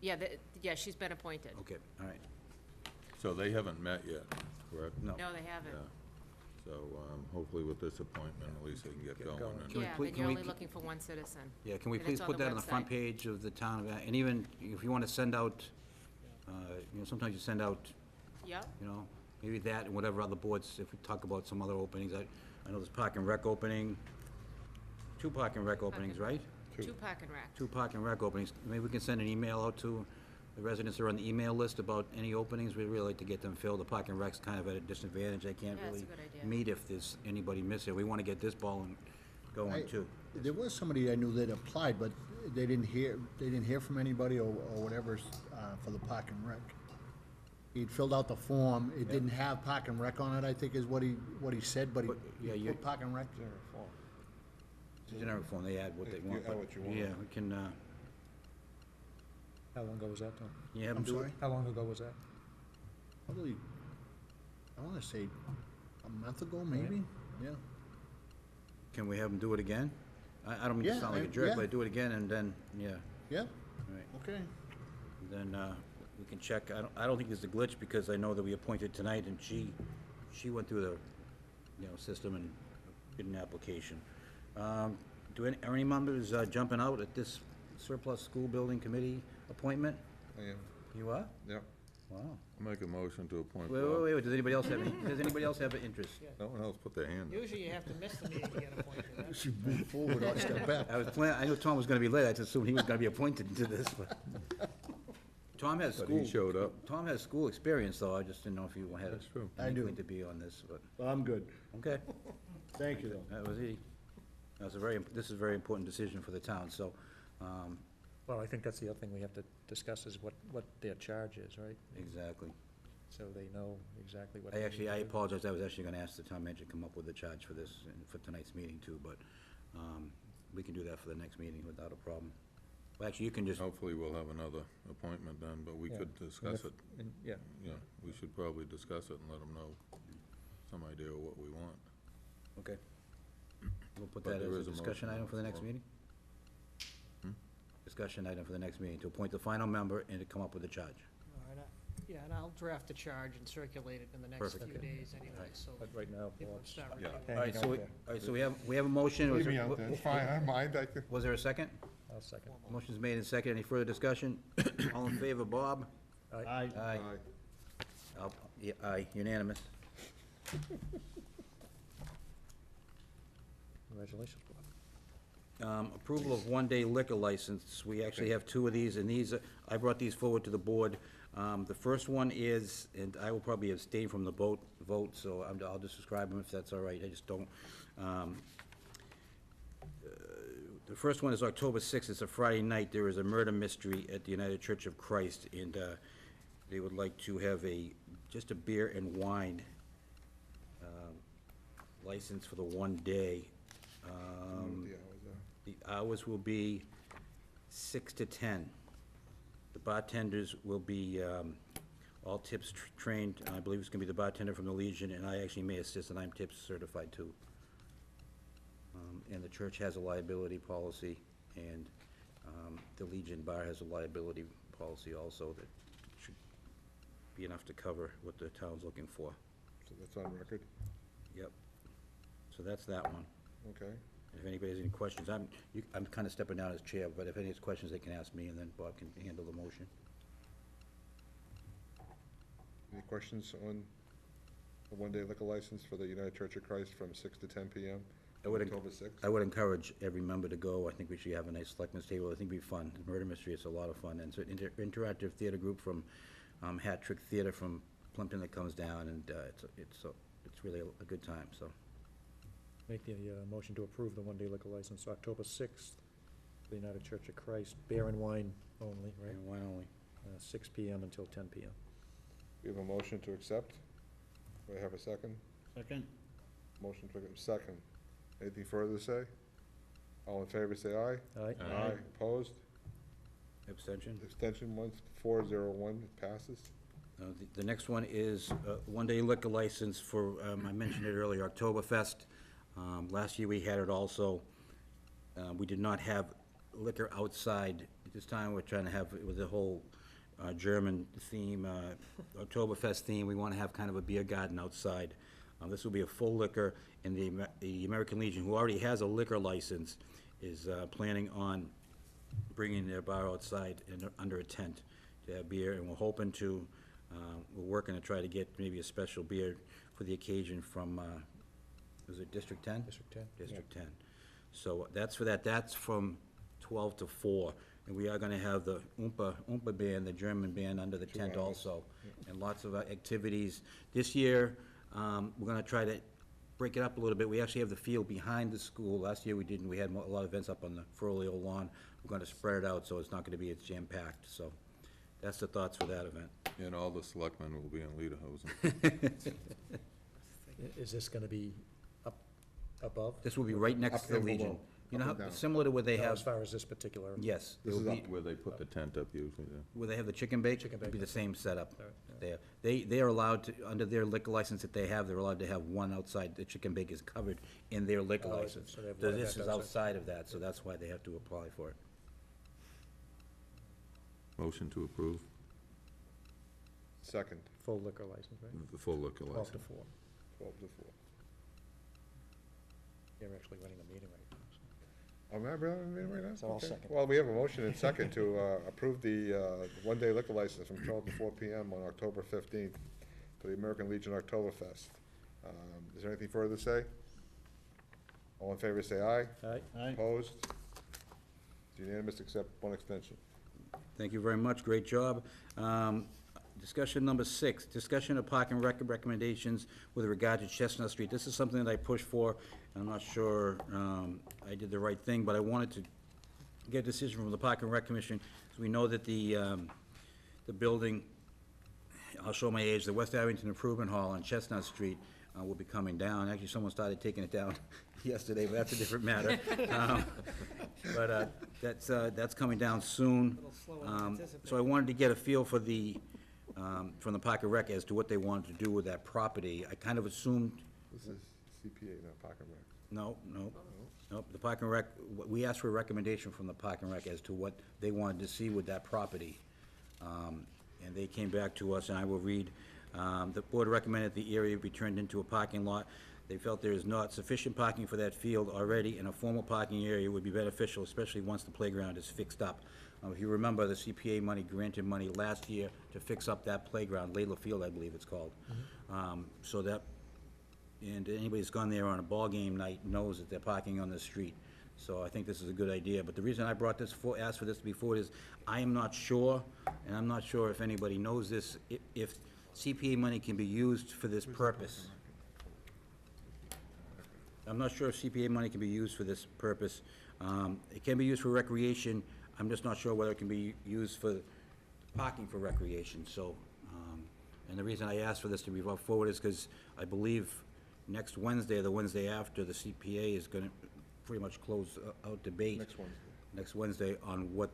Yeah, she's been appointed. okay, all right, So they haven't met yet, correct? no. No, they haven't. Yeah. So hopefully with this appointment, at least they can get going. going. and- Can we Yeah, put- then can you're we only keep- looking for one citizen. Yeah, can we And please it's on put the that on the front website. page of the town of, and even if you want to send out, sometimes you send out, Yep. maybe that and whatever other boards, if we talk about some other openings, I know there's Park and Rec opening, 2 Park and Rec openings, right? Two Park and Rec. 2 Park and Rec openings. Maybe we can send an email out to the residents who are on the email list about any openings. We'd really like to get them filled. The Park and Rec's kind of at a disadvantage. They can't Yeah, that's really a good idea. meet if there's anybody missing. We want to get this ball going too. There was somebody I knew that applied, but they didn't hear from anybody or whatever, for the Park and Rec. He'd filled out the form, it didn't have Park and Rec on it, I think is what he said, but But, yeah, he you- put Park and Rec in the form. It's a generic form. They add what they You want. add but, what you want. Yeah, we can, How long ago was that, Tom? you have them I'm do it? sorry? How long ago was that? Probably, I wanna say a month ago, maybe, yeah. Can we have them do it again? I don't mean to Yeah, sound like a I- jerk, yeah. but do it again and then, yeah, Yeah, all right. okay. Then we can check. I don't think there's a glitch because I know that we appointed tonight and she went through the, system and did an application. Are any members jumping out at this surplus school building committee appointment? I am, You are? yep. Wow. I'll make a motion to appoint Wait, Bob. wait, wait, does anybody else have an interest? No one else put their hand up. Usually you have to miss the meeting to get appointed, right? Should move forward or step back. I knew Tom was gonna be late, I just assumed he was gonna be appointed to this, but. Tom has But school. he showed up. Tom has school experience, though, I just didn't know if you had. That's true. I do. anything to be on this, but, Well, I'm good. okay. Thank you, though. That was he. This is a very important decision for the town, so, Well, I think that's the other thing we have to discuss is what their charge is, right? exactly. So they know exactly what. I apologize, I was actually gonna ask the town manager to come up with a charge for this, and for tonight's meeting too, but, we can do that for the next meeting without a problem. Well, actually, you can just, Hopefully we'll have another appointment then, but we Yeah. could discuss it. Yeah, Yeah, we should probably discuss it and let them know some idea of what we want. okay. We'll put But that there as is a a discussion motion item for the on the next floor. meeting? Hmm? Discussion item for the next meeting, to appoint the final member and to come up with a charge. All right, yeah, and I'll draft the charge and circulate it in the next Perfect. few days anyway, so but right now, people can Bob's start Yeah. reviewing. All right, hanging out there. so we have a motion. Was Leave me there- out there, it's fine, I don't mind, Was there a second? I'll second. Motion's made and seconded. Any further discussion? All in favor, Bob? Aye. Aye. Aye, unanimous. Congratulations, Bob. Approval of one-day liquor license. We actually have 2 of these, and I brought these forward to the board. The first one is, and I will probably abstain from the vote, so I'll just describe them if that's all right. I just don't. The first one is October 6th. It's a Friday night. There is a murder mystery at the United Church of Christ, and they would like to have just a beer and wine license for the one day. The hours will be 6 to 10. The bartenders will be all tips trained. I believe it's gonna be the bartender from the Legion, and I actually may assist, and I'm tips certified too. And the church has a liability policy, and the Legion Bar has a liability policy also that should be enough to cover what the town's looking for. So that's on record? Yep. So that's that one. Okay. If anybody has any questions, I'm kind of stepping down as chair, but if any has questions, they can ask me, and then Bob can handle the motion. Any questions on the one-day liquor license for the United Church of Christ from 6 to 10 p.m.? I would October 6th? I would encourage every member to go. I think we should have a nice selectmen's table. I think it'd be fun. The murder mystery is a lot of fun, and it's an interactive theater group from Hat Trick Theater from Plimpton that comes down, and it's really a good time, so. Make the motion to approve the one-day liquor license, October 6th, the United Church of Christ, beer and wine only, right? And wine only. 6 PM until 10 PM. We have a motion to accept. Do I have a second? Second? Motion to accept, second. Anything further to say? All in favor, say aye. Aye. Aye. Opposed? Abstention? Abstention, 401, passes. The next one is one-day liquor license for, I mentioned it earlier, Oktoberfest. Last year we had it also. We did not have liquor outside. This time we're trying to have, with the whole German theme, Oktoberfest theme, we want to have kind of a beer garden outside. This will be a full liquor, and the American Legion, who already has a liquor license, is planning on bringing their bar outside under a tent to have beer, and we're hoping to, we're working to try to get maybe a special beer for the occasion from, was it District 10? District 10. District 10. So that's for that. That's from 12 to 4. And we are gonna have the Oompa band, the German band, under the tent also, and lots of activities. This year, we're gonna try to break it up a little bit. We actually have the field behind the school. Last year we didn't. We had a lot of events up on the Furley lawn. We're gonna spread it out, so it's not gonna be as jam-packed, so that's the thoughts for that event. And all the selectmen will be in lederhosen. Is this gonna be up above? This will be right next to the Up and Legion. below. You know Up how, and down. similar to where they No, have, as far as this particular? yes, This it'll is be, up. Where they put the tent up usually, yeah. where they have the chicken bake. Chicken It'll be bake. the same setup All right, there. They are allowed to, under their liquor license that they have, they're allowed to have one outside. The chicken bake is covered in their liquor Oh, license. so they have So one this event is outside. outside of that, so that's why they have to apply for it. Motion to approve Second, Full liquor license, right? the full liquor 12 license. to 4. 12 to 4. You're actually running a meeting right now, so. I'm not really, right now? So I'll Okay. second. Well, we have a motion and second to approve the one-day liquor license from 12 to 4 p.m. on October 15th for the American Legion Oktoberfest. Is there anything further to say? All in favor, say aye. Aye. Aye. Opposed? It's unanimous except one extension. Thank you very much, great job. Discussion number 6, discussion of parking recommendations with regard to Chestnut Street. This is something that I pushed for, and I'm not sure I did the right thing, but I wanted to get a decision from the Park and Rec Commission, so we know that the building, I'll show my age, the West Abington Improvement Hall on Chestnut Street will be coming down. Actually, someone started taking it down yesterday, but that's a different matter. But that's coming down soon. So I wanted to get a feel for from the Park and Rec as to what they wanted to do with that property. I kind of assumed, This is CPA, not Park and Rec. no, the Park and Rec, we asked for a recommendation from the Park and Rec as to what they wanted to see with that property. And they came back to us, and I will read, the board recommended the area be turned into a parking lot. They felt there is not sufficient parking for that field already, and a formal parking area would be beneficial, especially once the playground is fixed up. If you remember, the CPA money granted money last year to fix up that playground, Layla Field, I believe it's called. So that, and anybody that's gone there on a ball game night knows that they're parking on the street. So I think this is a good idea, but the reason I brought this asked for this before is, I am not sure, and I'm not sure if anybody knows this, if CPA money can be used for this purpose. I'm not sure if CPA money can be used for this purpose. It can be used for recreation. I'm just not sure whether it can be used for parking for recreation, so, and the reason I asked for this to be brought forward is because I believe next Wednesday, or the Wednesday after, the CPA is gonna pretty much close out debate. Next Wednesday on what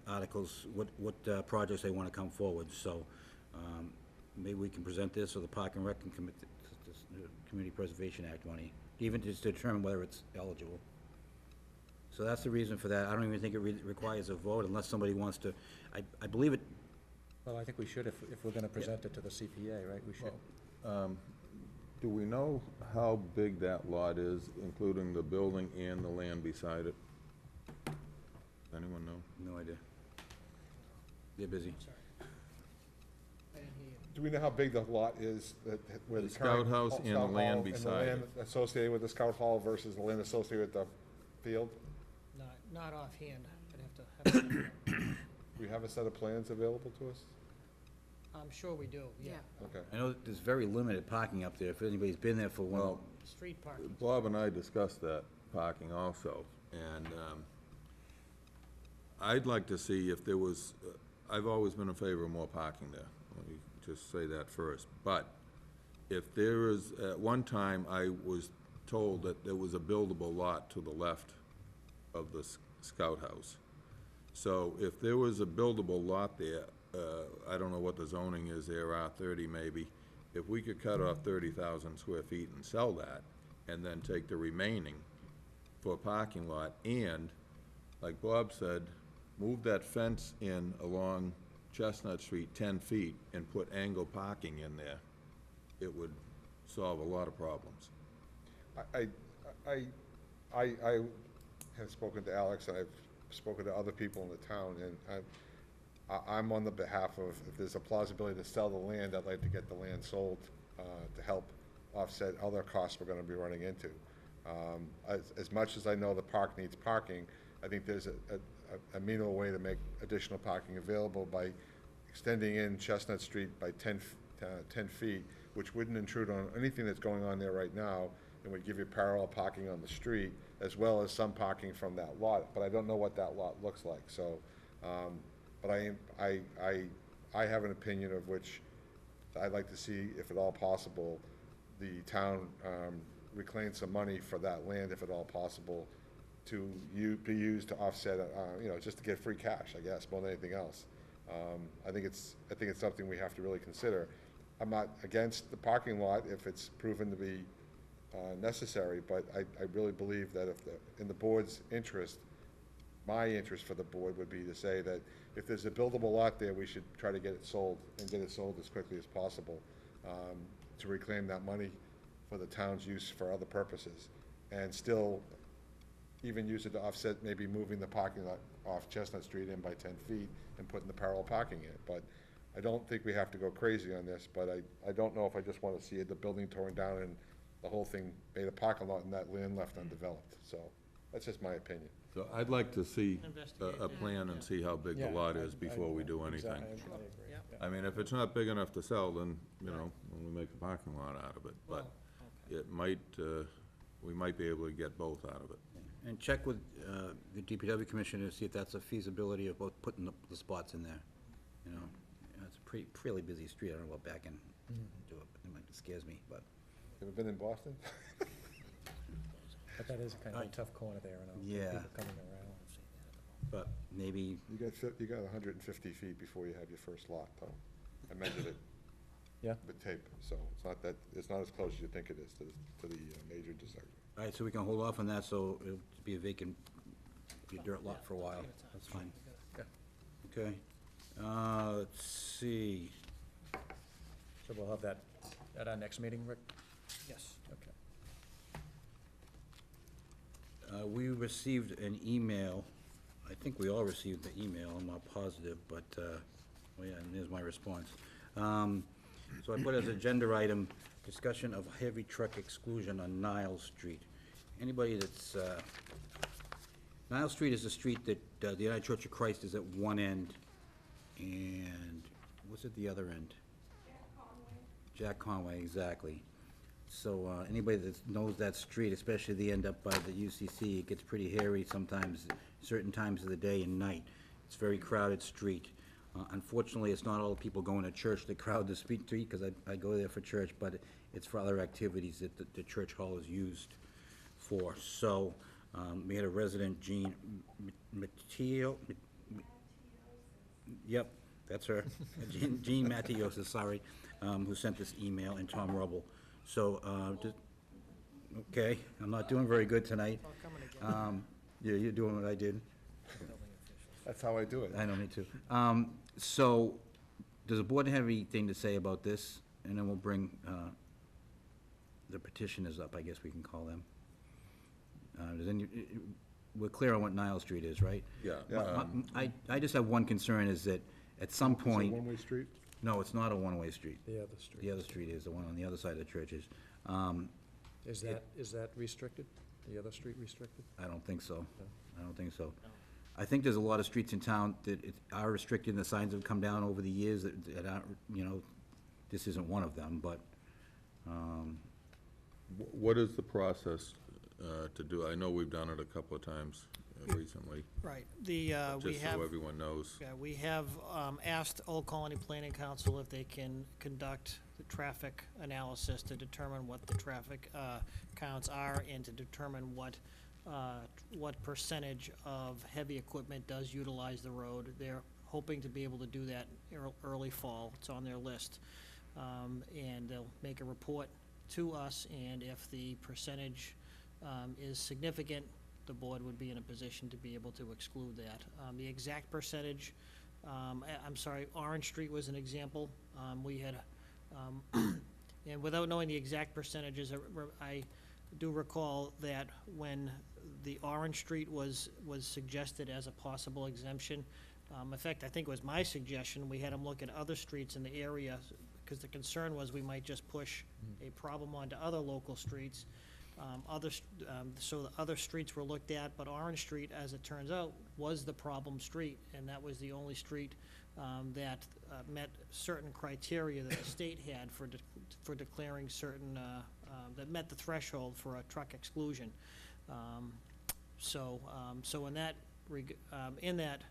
articles, what projects they want to come forward, so, maybe we can present this, or the Park and Rec can commit this Community Preservation Act money, even just to determine whether it's eligible. So that's the reason for that. I don't even think it requires a vote unless somebody wants to, I believe it, Well, I think we should, if we're gonna present it to the CPA, right, we should. Do we know how big that lot is, including the building and the land beside it? Does anyone know? No idea. They're busy. I didn't hear you. Do we know how big the lot is where the The current... Scout House and the Scout land Hall beside And the land associated with the Scout Hall versus the land associated with the field? Not offhand. I'd have to. Do we have a set of plans available to us? I'm sure we do, yeah. Okay. I know that there's very limited parking up there, if anybody's been there for one. Street parking. Bob and I discussed that parking also, and I'd like to see if there was, I've always been in favor of more parking there. Let me just say that first. But if there is, at one time, I was told that there was a buildable lot to the left of the Scout House. So if there was a buildable lot there, I don't know what the zoning is there, R30 maybe, if we could cut off 30,000 square feet and sell that, and then take the remaining for a parking lot, and, like Bob said, move that fence in along Chestnut Street 10 feet and put angle parking in there, it would solve a lot of problems. I have spoken to Alex, and I've spoken to other people in the town, and I'm on the behalf of, if there's a plausibility to sell the land, I'd like to get the land sold to help offset other costs we're gonna be running into. As much as I know the park needs parking, I think there's a meaningful way to make additional parking available by extending in Chestnut Street by 10 feet, which wouldn't intrude on anything that's going on there right now, and would give you parallel parking on the street, as well as some parking from that lot, but I don't know what that lot looks like, so, but I have an opinion of which I'd like to see, if at all possible, the town reclaim some money for that land, if at all possible, to be used to offset, you know, just to get free cash, I guess, more than anything else. I think it's something we have to really consider. I'm not against the parking lot if it's proven to be necessary, but I really believe that if in the board's interest, my interest for the board would be to say that if there's a buildable lot there, we should try to get it sold, and get it sold as quickly as possible, to reclaim that money for the town's use for other purposes, and still even use it to offset maybe moving the parking lot off Chestnut Street in by 10 feet and putting the parallel parking in. But I don't think we have to go crazy on this, but I don't know if I just want to see the building torn down and the whole thing made a parking lot and that land left undeveloped. So that's just my opinion. So I'd like to see Investigate a that, plan and see how big the lot is before we do anything. Yep. I mean, if it's not big enough to sell, then, you know, we make a parking lot out of it. But it might, we might be able to get both out of it. And check with the DPW commissioner to see if that's a feasibility of both putting the spots in there, you know? It's a pretty busy street, I don't know about back and do it, it might scares me, but. Ever been in Boston? But that is kind of a tough corner there, and Yeah. people coming around. But maybe, You got 150 feet before you have your first lot, though. I measured it. Yeah. With tape, so it's not as close as you think it is to the major intersection. all right, so we can hold off on that, so it'll be a vacant, be a dirt lot for a while, that's fine. Okay, let's see, So we'll have that at our next meeting, Rick? Yes. Okay. we received an email, I think we all received the email, I'm not positive, but, oh yeah, and there's my response. So I put as agenda item, discussion of heavy truck exclusion on Niles Street. Anybody that's, Niles Street is a street that, the United Church of Christ is at one end, and what's at the other end? Jack Conway, exactly. So, anybody that knows that street, especially the end up by the UCC, it gets pretty hairy sometimes, certain times of the day and night. It's a very crowded street. Unfortunately, it's not all the people going to church that crowd the street, because I go there for church, but it's for other activities that the church hall is used for. So, we had a resident, Jean Matteo, yep, that's her, Jean Matteosis, sorry, who sent this email, and Tom Rubble. So, okay, I'm not doing very good tonight. Yeah, you're doing what I did. That's how I do it. I don't need to. So, does the board have anything to say about this? And then we'll bring the petitioners up, I guess we can call them. We're clear on what Nile Street is, right? Yeah. I just have one concern, is that at some Is it a point... one-way street? No, it's not a one-way street. The other street. The other street is, the one on the other side of the churches. Is that restricted? The other street restricted? I don't think so. I don't think so. I think there's a lot of streets in town that are restricted, and the signs have come down over the years that aren't, this isn't one of them, but, What is the process to do? I know we've done it a couple of times recently, Right. We just have, so everyone knows. yeah, we have asked Old Colony Planning Council if they can conduct the traffic analysis to determine what the traffic counts are and to determine what percentage of heavy equipment does utilize the road. They're hoping to be able to do that early fall. It's on their list. And they'll make a report to us, and if the percentage is significant, the board would be in a position to be able to exclude that. The exact percentage, I'm sorry, Orange Street was an example. We had, and without knowing the exact percentages, I do recall that when the Orange Street was suggested as a possible exemption, in fact, I think it was my suggestion, we had them look at other streets in the area, because the concern was we might just push a problem onto other local streets. So the other streets were looked at, but Orange Street, as it turns out, was the problem street, and that was the only street that met certain criteria that the state had for declaring certain, that met the threshold for a truck exclusion. So in that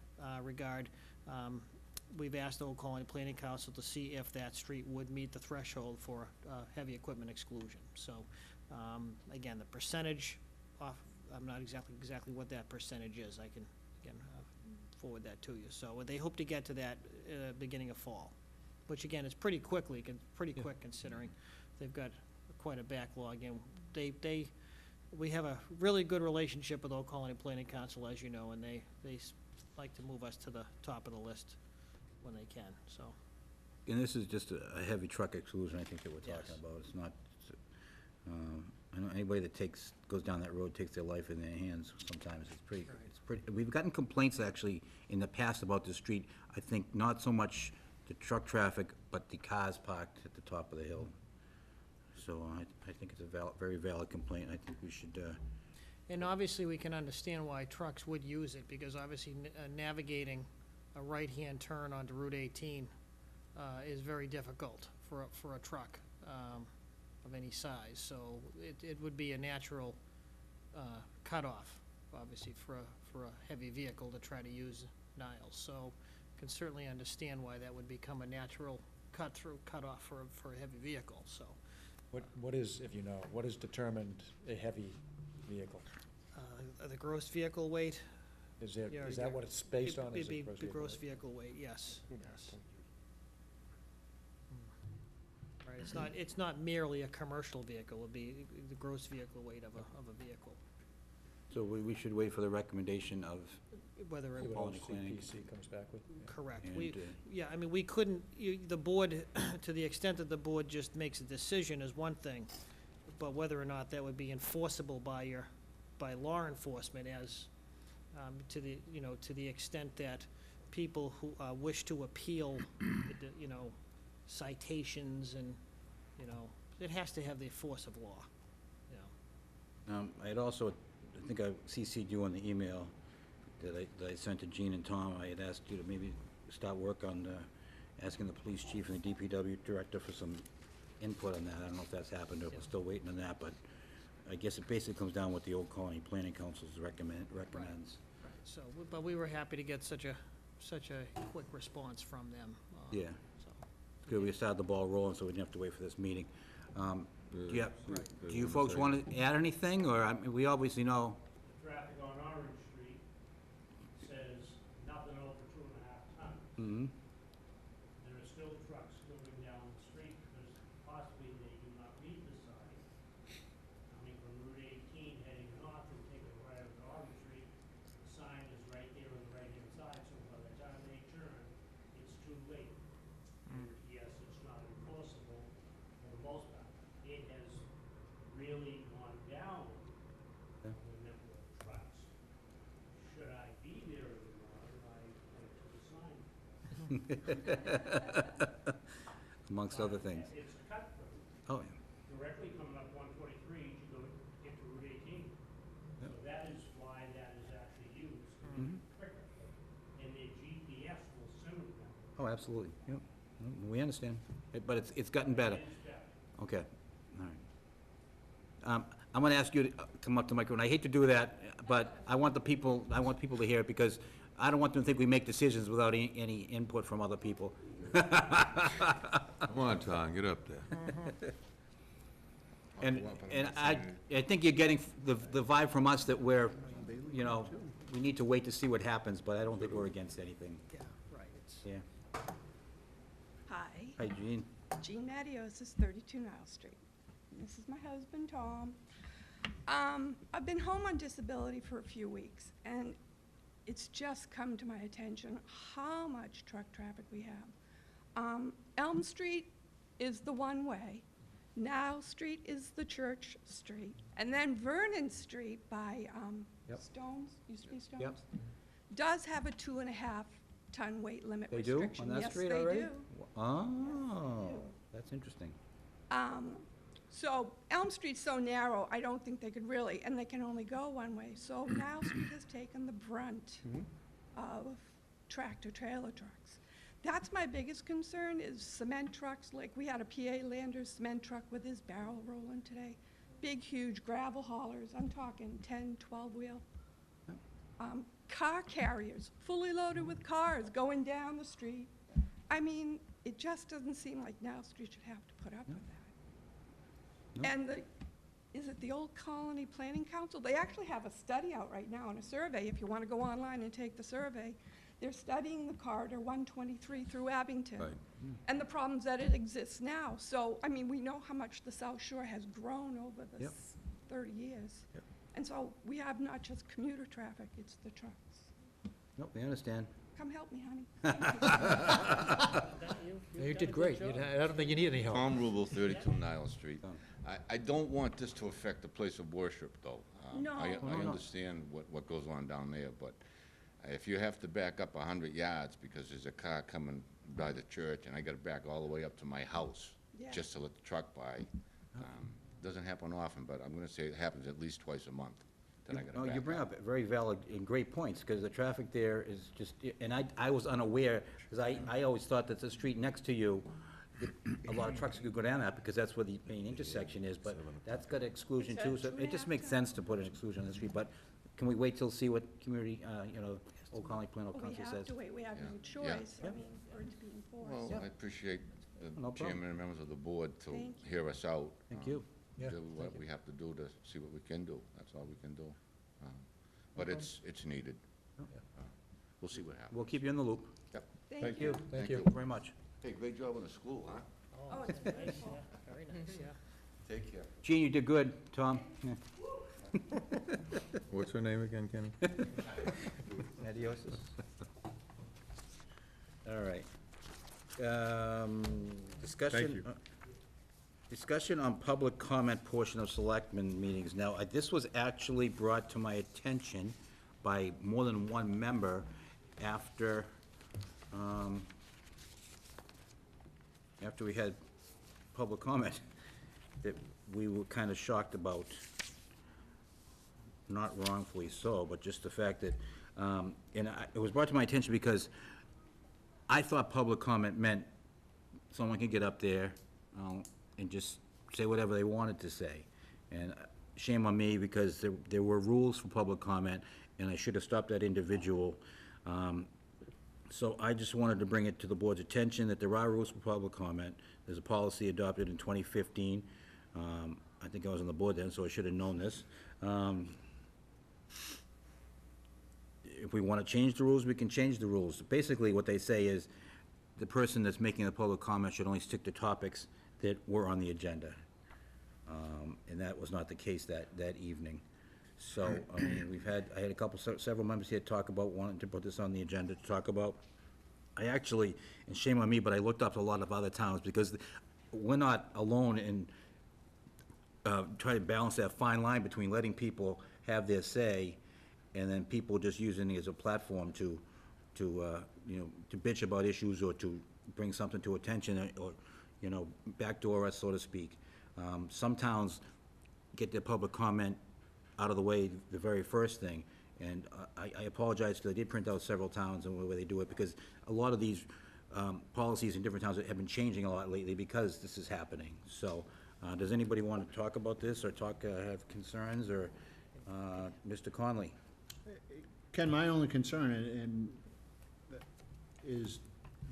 regard, we've asked Old Colony Planning Council to see if that street would meet the threshold for heavy equipment exclusion. So, again, the percentage, I'm not exactly what that percentage is. I can, again, forward that to you. So they hope to get to that beginning of fall, which, again, is pretty quick considering they've got quite a backlog. And we have a really good relationship with Old Colony Planning Council, as you know, and they like to move us to the top of the list when they can, so. and this is just a heavy truck exclusion, I think, that we're talking Yes. about. It's not, I know anybody that goes down that road takes their life in their hands sometimes. It's pretty, we've gotten complaints, actually, in the past about the street. I think not so much the truck traffic, but the cars parked at the top of the hill. So I think it's a very valid complaint. I think we should, And obviously, we can understand why trucks would use it, because obviously navigating a right-hand turn onto Route 18 is very difficult for a truck of any size. So it would be a natural cutoff, obviously, for a heavy vehicle to try to use Niles. So can certainly understand why that would become a natural cutoff for a heavy vehicle, so. What is, if you know, what is determined a heavy vehicle? The gross vehicle weight? Is Yeah, that what it's based on? It'd Is be it the gross weight? vehicle weight, yes, yes. Right, it's not merely a commercial vehicle, it'd be the gross vehicle weight of a vehicle, so we should wait for the recommendation of, whether See it, what Colony Planning. OCPC comes back with? Yeah. correct. And, Yeah, I mean, we couldn't, the board, to the extent that the board just makes a decision is one thing, but whether or not that would be enforceable by law enforcement as, to the extent that people who wish to appeal, citations and, it has to have the force of law, I had also, I think I CC'd you on the email that I sent to Gene and Tom. I had asked you to maybe start work on asking the police chief and the DPW director for some input on that. I don't know if that's happened, or if we're still waiting on that, but I guess it basically comes down what the Old Colony Planning Council's recommends. so, but we were happy to get such a quick response from them. Yeah. So, Good, we started the ball rolling, so we didn't have to wait for this meeting. Do you Right. folks want to add anything, or, I mean, we obviously know, Traffic on Orange Street says nothing over 2.5 tons. mhm. There are still trucks going down the street because possibly they do not read the sign. Coming from Route 18 heading north and taking a right on Orange Street, the sign is right there on the right-hand side, so by the time they turn, it's too late. And yes, it's not enforceable for the most part. It has Amongst other things. It's a cut through. Oh, yeah. Directly coming up 143, you go get to Route 18. So that is why that is actually used quicker. And the GPS will soon them. Oh, absolutely, yep. We understand, but it's gotten better. It's better. Okay, all right. I'm gonna ask you to come up to the microphone. I hate to do that, but I want people to hear it, because I don't want them to think we make decisions without any input from other people. Come on, Tom, get up there. And I think you're getting the vibe from us that we're, you know, we need to wait to see what happens, but I don't think we're against anything. Yeah, right, it's. Yeah. Hi, Hi, Jean. Jean Mattios, this is 32 Nile Street. This is my husband, Tom. I've been home on disability for a few weeks, and it's just come to my attention how much truck traffic we have. Elm Street is the one-way. Nile Street is the church street. And then Vernon Street by Yep. Stones, used to be Stones, Yep. does have a 2.5-ton weight limit They do, restriction. on that street already? Yes, they do. Oh, that's interesting. So Elm Street's so narrow, I don't think they could really, and they can only go one way. So Nile Street has taken the brunt of tractor-trailer trucks. That's my biggest concern, is cement trucks. Like, we had a PA Landers cement truck with his barrel rolling today. Big, huge gravel haulers, I'm talking 10, 12-wheel. Car carriers, fully loaded with cars, going down the street. I mean, it just doesn't seem like Nile Street should have to put up with that. No. And is it the Old Colony Planning Council? They actually have a study out right now and a survey, if you want to go online and take the survey. They're studying the corridor 123 through Abington. Right. And the problems that it exists now. So, I mean, we know how much the South Shore has grown over the Yep. 30 years. Yep. And so we have not just commuter traffic, it's the trucks. Nope, they understand. Come help me, honey. You did great. I don't think you need any help. Tom Rubel, 32 Nile Street. Tom. I don't want this to affect the place of worship, though. No. I no. understand what goes on down there, but if you have to back up 100 yards because there's a car coming by the church, and I gotta back all the way up to my house Yeah. just to let the truck by, doesn't happen often, but I'm gonna say it happens at least twice a month, that I gotta Oh, back you bring up very valid and great points, because the traffic there is just, and I was unaware, because I always thought that the street next to you, a lot of trucks could go down that, because that's where the main intersection is, but that's got exclusion too, so it just makes sense to put an exclusion on the street, but can we wait till see what community, Old Colony Planning We Council have says? to wait, we have no Yeah. choice, I mean, for it to be enforced. Well, I appreciate the No problem. chairman and members of the board to Thank you. hear us out. Thank you. Yeah, Do what thank you. we have to do to see what we can do. That's all we can do. But it's needed. We'll see what happens. We'll keep you in the loop. Yep. Thank you. Thank you. Very much. Hey, great job in the school, huh? Oh, it's Nice, beautiful. yeah, very nice, yeah. Take care. Gene, you did good, Tom. Yeah. What's her name again, Kenny? Adiosis. All right. Discussion. Thank you. Discussion on public comment portion of selectmen meetings. Now, this was actually brought to my attention by more than one member after we had public comment, that we were kind of shocked about. Not wrongfully so, but just the fact that, it was brought to my attention because I thought public comment meant someone could get up there, and just say whatever they wanted to say. And shame on me, because there were rules for public comment, and I should have stopped that individual. So I just wanted to bring it to the board's attention that there are rules for public comment. There's a policy adopted in 2015. I think I was on the board then, so I should have known this. If we want to change the rules, we can change the rules. Basically, what they say is, the person that's making the public comment should only stick to topics that were on the agenda. And that was not the case that evening. So, I mean, I had several members here talk about wanting to put this on the agenda to talk about. I actually, and shame on me, but I looked up a lot of other towns, because we're not alone in trying to balance that fine line between letting people have their say, and then people just using it as a platform to to bitch about issues or to bring something to attention or, backdoor us, so to speak. Some towns get their public comment out of the way the very first thing, and I apologize, because I did print out several towns and where they do it, because a lot of these policies in different towns have been changing a lot lately because this is happening. So, does anybody want to talk about this, or have concerns, or, Mr. Conley? Ken, my only concern is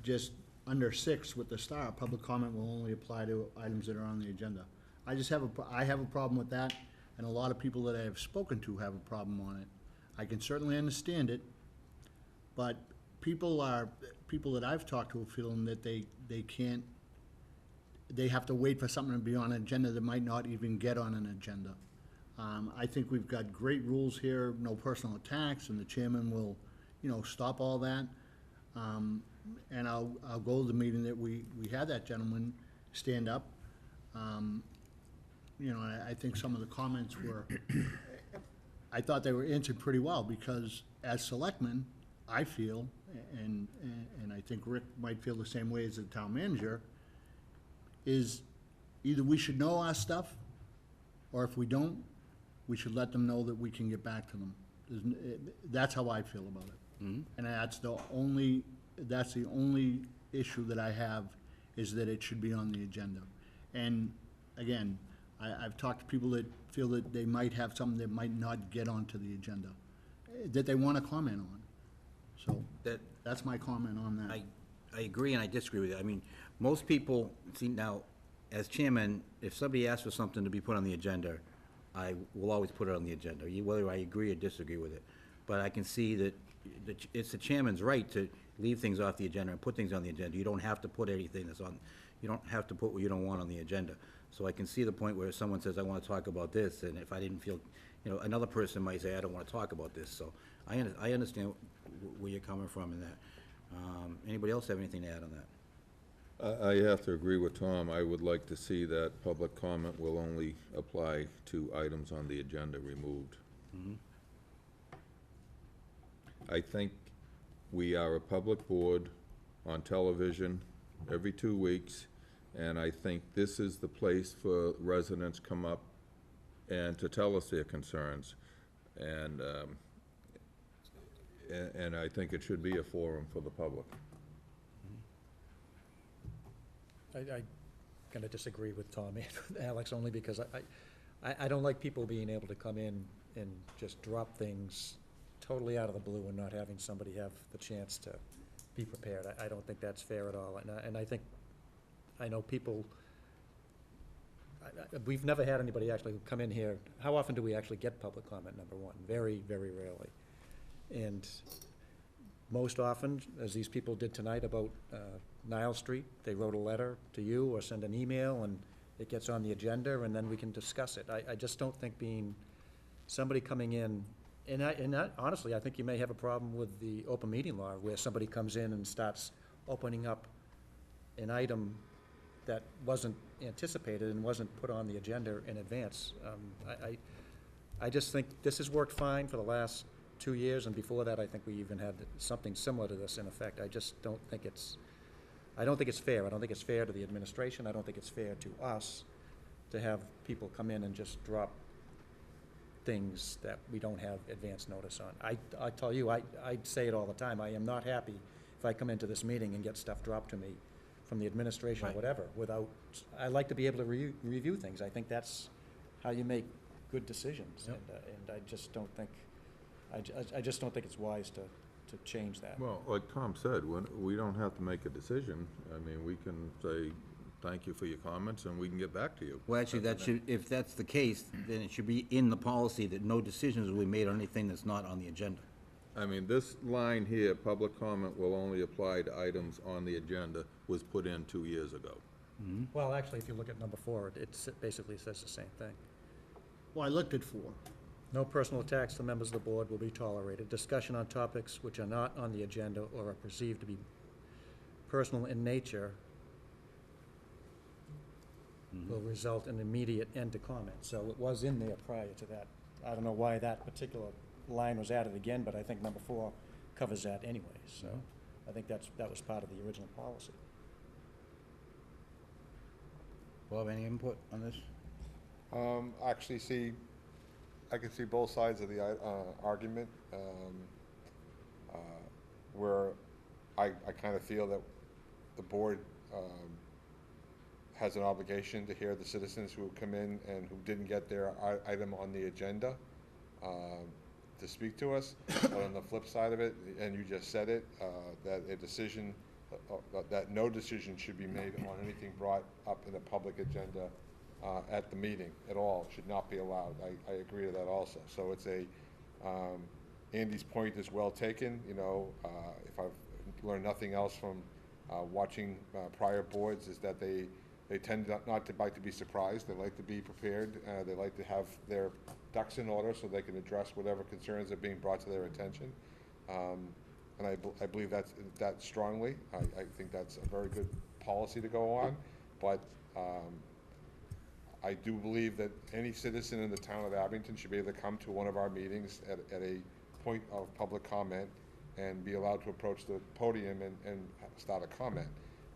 just under 6 with the star, public comment will only apply to items that are on the agenda. I have a problem with that, and a lot of people that I have spoken to have a problem on it. I can certainly understand it, but people that I've talked to are feeling that they can't, they have to wait for something to be on an agenda that might not even get on an agenda. I think we've got great rules here, no personal attacks, and the chairman will, stop all that. And I'll go to the meeting that we had that gentleman stand up. I think some of the comments were, I thought they were answered pretty well, because as selectmen, I feel, and I think Rick might feel the same way as the town manager, is either we should know our stuff, or if we don't, we should let them know that we can get back to them. That's how I feel about it. Mm-hmm. And that's the only issue that I have, is that it should be on the agenda. And again, I've talked to people that feel that they might have something that might not get onto the agenda, that they want to comment on. So that's my comment on that. I agree and I disagree with you. I mean, most people, see, now, as chairman, if somebody asks for something to be put on the agenda, I will always put it on the agenda, whether I agree or disagree with it. But I can see that it's the chairman's right to leave things off the agenda and put things on the agenda. You don't have to put anything that's on, you don't have to put what you don't want on the agenda. So I can see the point where someone says, I want to talk about this, and if I didn't feel, another person might say, I don't want to talk about this. So I understand where you're coming from in that. Anybody else have anything to add on that? I have to agree with Tom. I would like to see that public comment will only apply to items on the agenda removed. Mm-hmm. I think we are a public board on television every 2 weeks, and I think this is the place for residents come up and to tell us their concerns. And I think it should be a forum for the public. I'm going to disagree with Tom and with Alex, only because I don't like people being able to come in and just drop things totally out of the blue and not having somebody have the chance to be prepared. I don't think that's fair at all. And I know people, we've never had anybody actually come in here. How often do we actually get public comment, number one? Very, very rarely. And most often, as these people did tonight about Nile Street, they wrote a letter to you or send an email, and it gets on the agenda, and then we can discuss it. I just don't think being somebody coming in, and honestly, I think you may have a problem with the open meeting law, where somebody comes in and starts opening up an item that wasn't anticipated and wasn't put on the agenda in advance. I just think this has worked fine for the last 2 years, and before that, I think we even had something similar to this in effect. I just don't think it's fair. I don't think it's fair to the administration. I don't think it's fair to us to have people come in and just drop things that we don't have advance notice on. I tell you, I say it all the time. I am not happy if I come into this meeting and get stuff dropped to me from the administration or whatever, I like to be able to review things. I think that's how you make good decisions. Yep. And I just don't think, I just don't think it's wise to change that. Well, like Tom said, we don't have to make a decision. I mean, we can say, thank you for your comments, and we can get back to you. Well, actually, if that's the case, then it should be in the policy that no decisions will be made on anything that's not on the agenda. I mean, this line here, public comment will only apply to items on the agenda, was put in 2 years ago. Mm-hmm. Well, actually, if you look at number 4, it basically says the same thing. Well, I looked at 4. No personal attacks to members of the board will be tolerated. Discussion on topics which are not on the agenda or are perceived to be personal in nature will result in immediate end to comment. So it was in there prior to that. I don't know why that particular line was added again, but I think number 4 covers that anyway, so I think that was part of the original policy. Bob, any input on this? Actually, I can see both sides of the argument, where I kind of feel that the board has an obligation to hear the citizens who come in and who didn't get their item on the agenda to speak to us. But on the flip side of it, and you just said it, that a decision, that no decision should be made on anything brought up in a public agenda at the meeting at all, should not be allowed. I agree to that also. So it's Andy's point is well taken. You know, if I've learned nothing else from watching prior boards, is that they tend not to like to be surprised. They like to be prepared. They like to have their ducks in order so they can address whatever concerns are being brought to their attention. And I believe that strongly. I think that's a very good policy to go on. But I do believe that any citizen in the town of Abington should be able to come to one of our meetings at a point of public comment and be allowed to approach the podium and start a comment.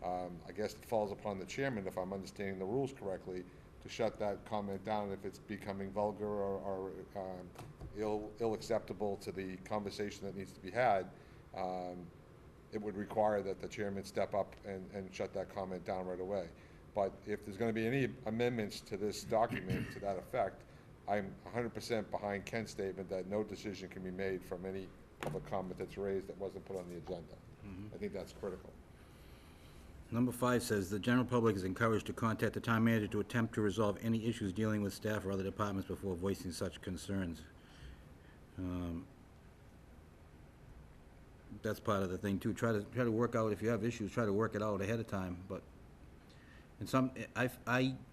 I guess it falls upon the chairman, if I'm understanding the rules correctly, to shut that comment down if it's becoming vulgar or ill-acceptable to the conversation that needs to be had. It would require that the chairman step up and shut that comment down right away. But if there's going to be any amendments to this document to that effect, I'm 100% behind Ken's statement that no decision can be made from any public comment that's raised that wasn't put on the agenda. I think that's critical. Number 5 says, "The general public is encouraged to contact the town manager to attempt to resolve any issues dealing with staff or other departments before voicing such concerns." That's part of the thing, too. Try to work out, if you have issues, try to work it out ahead of time, but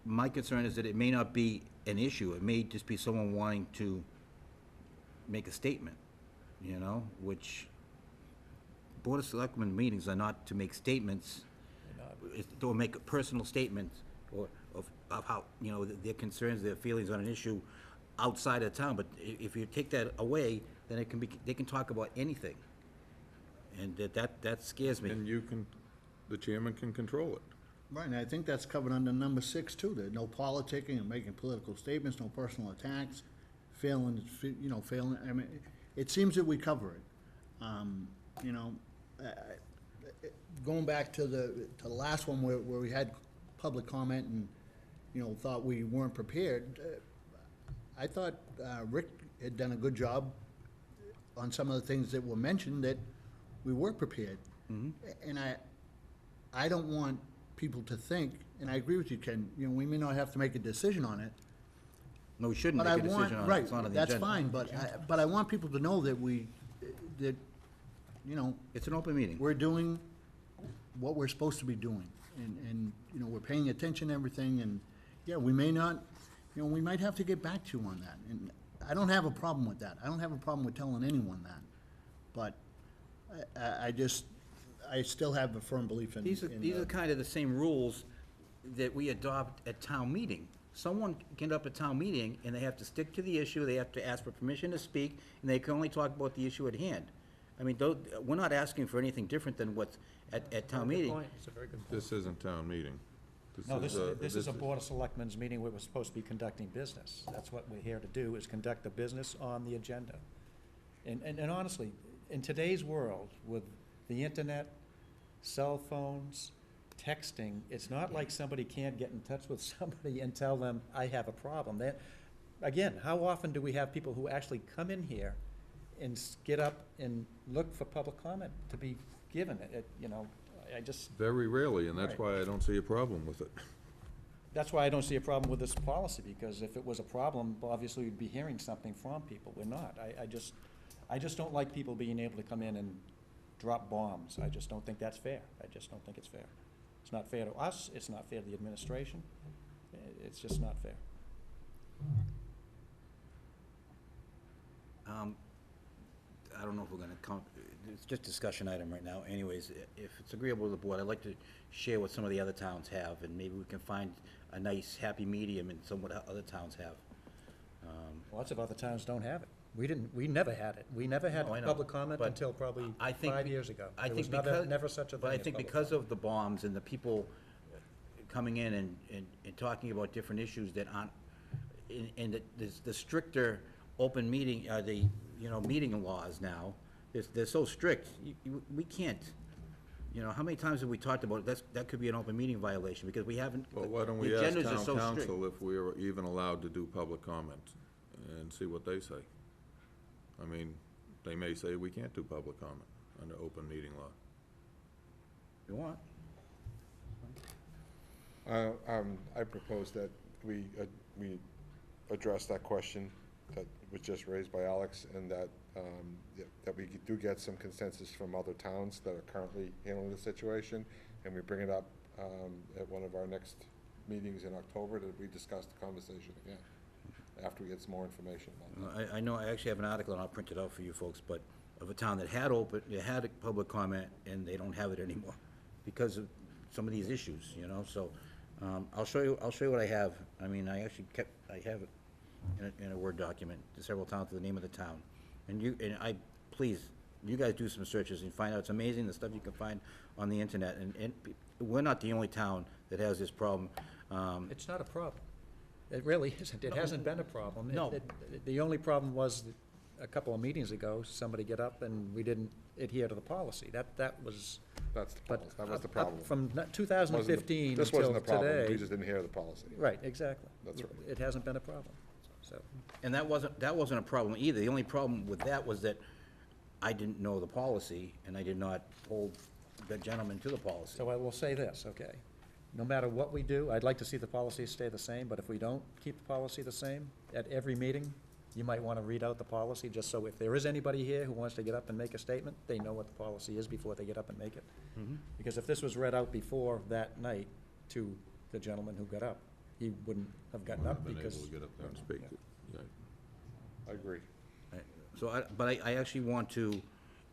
my concern is that it may not be an issue. It may just be someone wanting to make a statement, you know, which Board of Selectmen meetings are not to make statements, or make personal statements or of how, you know, their concerns, their feelings on an issue outside of town. But if you take that away, then they can talk about anything. And that scares me. And the chairman can control it. Right, and I think that's covered under number 6 too, that no politicking and making political statements, no personal attacks, failing, I mean, it seems that we cover it. You know, going back to the last one where we had public comment and, you know, thought we weren't prepared, I thought Rick had done a good job on some of the things that were mentioned, that we were prepared. And I don't want people to think, and I agree with you, Ken, you know, we may not have to make a decision on it. No, we shouldn't But make a decision on it. It's not on the that's agenda. fine, but I want people to know that you know. It's an open meeting. We're doing what we're supposed to be doing, and, you know, we're paying attention to everything, and, yeah, we may not, you know, we might have to get back to you on that, and I don't have a problem with that. I don't have a problem with telling anyone that, but I still have a firm belief in. These are kind of the same rules that we adopt at town meeting. Someone can get up at town meeting, and they have to stick to the issue, they have to ask for permission to speak, and they can only talk about the issue at hand. I mean, we're not asking for anything different than what's at town meeting. It's a very good point. This isn't town meeting. No, this is a Board of Selectmen's meeting where we're supposed to be conducting business. That's what we're here to do, is conduct the business on the agenda. And honestly, in today's world, with the internet, cell phones, texting, it's not like somebody can't get in touch with somebody and tell them, I have a problem. Again, how often do we have people who actually come in here and get up and look for public comment to be given? You know, I just... Very rarely, and that's Right. why I don't see a problem with it. That's why I don't see a problem with this policy, because if it was a problem, obviously we'd be hearing something from people. We're not. I just don't like people being able to come in and drop bombs. I just don't think that's fair. I just don't think it's fair. It's not fair to us, it's not fair to the administration. It's just not fair. I don't know if we're gonna count, it's just discussion item right now. Anyways, if it's agreeable to the board, I'd like to share what some of the other towns have, and maybe we can find a nice happy medium in some what other towns have. Lots of other towns don't have it. We never had it. We never had No, I know, public comment but until probably I think 5 be- years ago. I There think was never, because- never such a thing But I as think public because comment. of the bombs and the people coming in and talking about different issues that aren't, and the stricter open meeting, the, meeting laws now, they're so strict, we can't, how many times have we talked about, that could be an open meeting violation, because we haven't, Well, why don't the we ask agendas are town so strict. council if we're even allowed to do public comment and see what they say? I mean, they may say we can't do public comment under open meeting law. If you want. I propose that we address that question that was just raised by Alex, and that we do get some consensus from other towns that are currently handling the situation, and we bring it up at one of our next meetings in October, that we discuss the conversation again, after we get some more information about that. I know, I actually have an article, and I'll print it out for you folks, but of a town that had a public comment, and they don't have it anymore because of some of these issues, so, I'll show you what I have. I mean, I have it in a Word document, several towns, to the name of the town. And please, you guys do some searches and find out, it's amazing the stuff you can find on the internet, and we're not the only town that has this problem. It's not a problem. It really isn't. It hasn't been a problem. No. The only problem was that a couple of meetings ago, somebody get up and we didn't adhere to the policy. That was. That's the But policy. That was the up problem. from 2015 This wasn't until the problem, we today. just didn't hear the policy. Right, exactly. That's right. It hasn't been a problem, so. And that wasn't a problem either. The only problem with that was that I didn't know the policy, and I did not hold the gentleman to the policy. So I will say this, okay? No matter what we do, I'd like to see the policy stay the same, but if we don't keep the policy the same, at every meeting, you might want to read out the policy, just so if there is anybody here who wants to get up and make a statement, they know what the policy is before they get up and make it. Because if this was read out before that night to the gentleman who got up, he wouldn't have gotten up Been because. able to get up there and speak. Yeah. I agree. So, but I actually want to,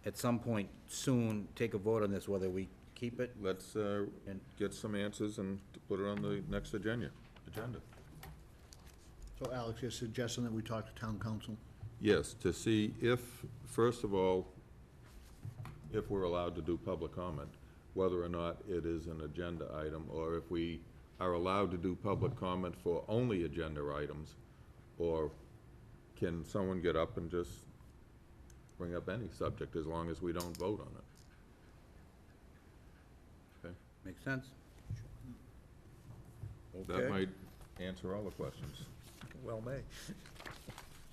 at some point soon, take a vote on this, whether we keep it. Let's get some answers and put it on the next agenda. So Alex, you're suggesting that we talk to town council? Yes, to see if, first of all, if we're allowed to do public comment, whether or not it is an agenda item, or if we are allowed to do public comment for only agenda items, or can someone get up and just bring up any subject as long as we don't vote on it? Okay? Makes sense? That Okay. might answer all the questions. Well may.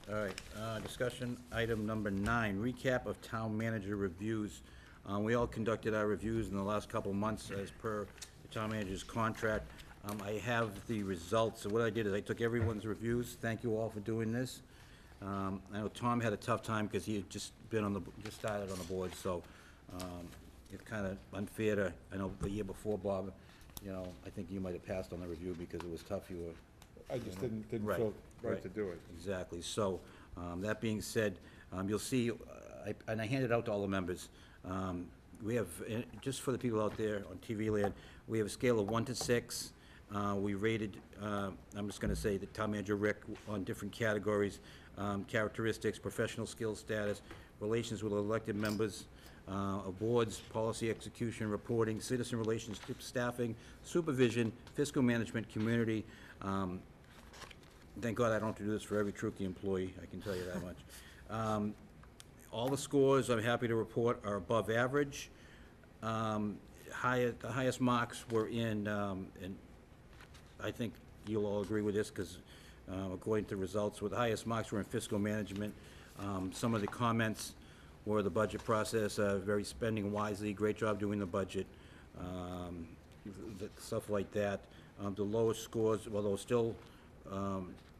All right, discussion item number 9, recap of town manager reviews. We all conducted our reviews in the last couple of months as per the town manager's contract. I have the results. So what I did is I took everyone's reviews. Thank you all for doing this. I know Tom had a tough time because he had just started on the board, so it's kind of unfair to, I know the year before, Bob, I think you might have passed on the review because it was tough. You were. I just didn't Right, feel right right. to do it. Exactly. So, that being said, you'll see, and I handed out to all the members, we have, just for the people out there on TV land, we have a scale of 1 to 6. We rated, I'm just gonna say, the town manager Rick on different categories, characteristics, professional skills status, relations with elected members, of boards, policy execution, reporting, citizen relationship, staffing, supervision, fiscal management, community. Thank God I don't have to do this for every Trukey employee, I can tell you that much. All the scores, I'm happy to report, are above average. The highest marks were in, and I think you'll all agree with this, because according to results, the highest marks were in fiscal management. Some of the comments were the budget process, very spending wisely, great job doing the budget, stuff like that. The lowest scores, although still